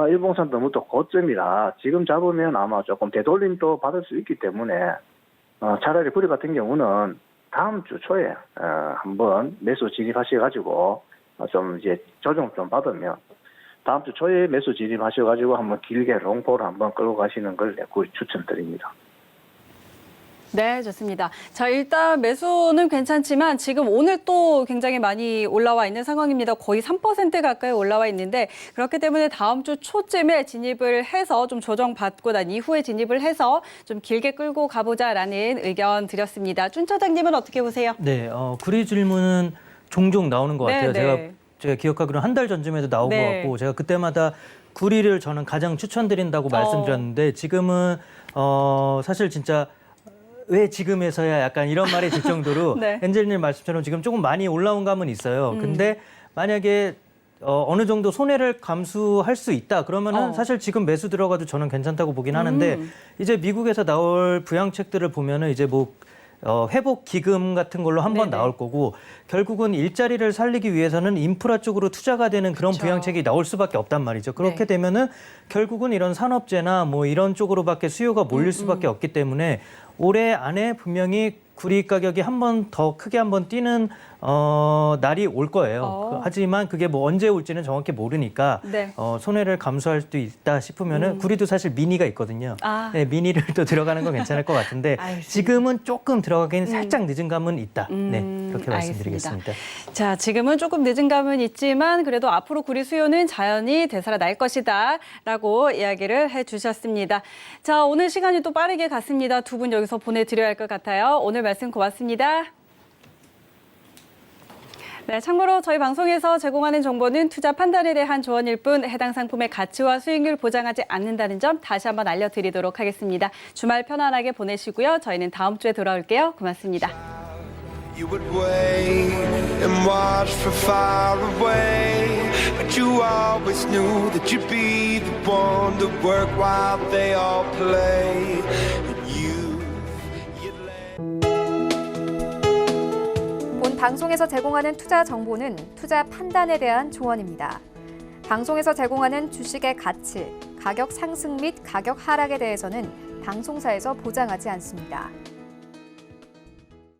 일봉산 너무 또 고점이라 지금 잡으면 아마 조금 되돌림도 받을 수 있기 때문에 차라리 구리 같은 경우는 다음 주 초에 한번 매수 진입하셔가지고 좀 이제 조정 좀 받으면 다음 주 초에 매수 진입하셔가지고 한번 길게 롱포를 한번 끌고 가시는 걸 추천드립니다. 네, 좋습니다. 자, 일단 매수는 괜찮지만 지금 오늘 또 굉장히 많이 올라와 있는 상황입니다. 거의 3% 가까이 올라와 있는데 그렇기 때문에 다음 주 초쯤에 진입을 해서 좀 조정받고 난 이후에 진입을 해서 좀 길게 끌고 가보자라는 의견 드렸습니다. 준 차장님은 어떻게 보세요? 네, 구리 질문은 종종 나오는 것 같아요. 네. 제가 기억하기로는 한 달 전쯤에도 나온 네. 것 같고 제가 그때마다 구리를 저는 가장 추천드린다고 말씀드렸는데 지금은 사실 진짜 왜 지금에서야 약간 이런 말이 들 정도로 네. 엔젤님 말씀처럼 지금 조금 많이 올라온 감은 있어요. 근데 만약에 어느 정도 손해를 감수할 수 있다 그러면은 사실 지금 매수 들어가도 저는 괜찮다고 보긴 하는데 이제 미국에서 나올 부양책들을 보면은 이제 뭐 회복 기금 같은 걸로 한번 나올 거고 결국은 일자리를 살리기 위해서는 인프라 쪽으로 투자가 되는 그런 그렇죠. 부양책이 나올 수밖에 없단 말이죠. 그렇게 네. 되면은 결국은 이런 산업재나 뭐 이런 쪽으로밖에 수요가 몰릴 수밖에 없기 때문에 올해 안에 분명히 구리 가격이 한 번 더 크게 한번 뛰는 날이 올 거예요. 하지만 그게 뭐 언제 올지는 정확히 모르니까 네. 손해를 감수할 수도 있다 싶으면은 구리도 사실 미니가 있거든요. 네, 미니를 또 들어가는 건 괜찮을 것 같은데 알겠습니다. 지금은 조금 들어가기는 살짝 늦은 감은 있다. 네, 그렇게 말씀드리겠습니다. 자, 지금은 조금 늦은 감은 있지만 그래도 앞으로 구리 수요는 자연히 되살아날 것이다라고 이야기를 해주셨습니다. 자, 오늘 시간이 또 빠르게 갔습니다. 두 분 여기서 보내드려야 할 것 같아요. 오늘 말씀 고맙습니다. 네, 참고로 저희 방송에서 제공하는 정보는 투자 판단에 대한 조언일 뿐 해당 상품의 가치와 수익률 보장하지 않는다는 점 다시 한번 알려드리도록 하겠습니다. 주말 편안하게 보내시고요. 저희는 다음 주에 돌아올게요. 고맙습니다. You would wait and watch from far away, but you always knew that you'd be the one to work while they all play. 본 방송에서 제공하는 투자 정보는 투자 판단에 대한 조언입니다. 방송에서 제공하는 주식의 가치, 가격 상승 및 가격 하락에 대해서는 방송사에서 보장하지 않습니다.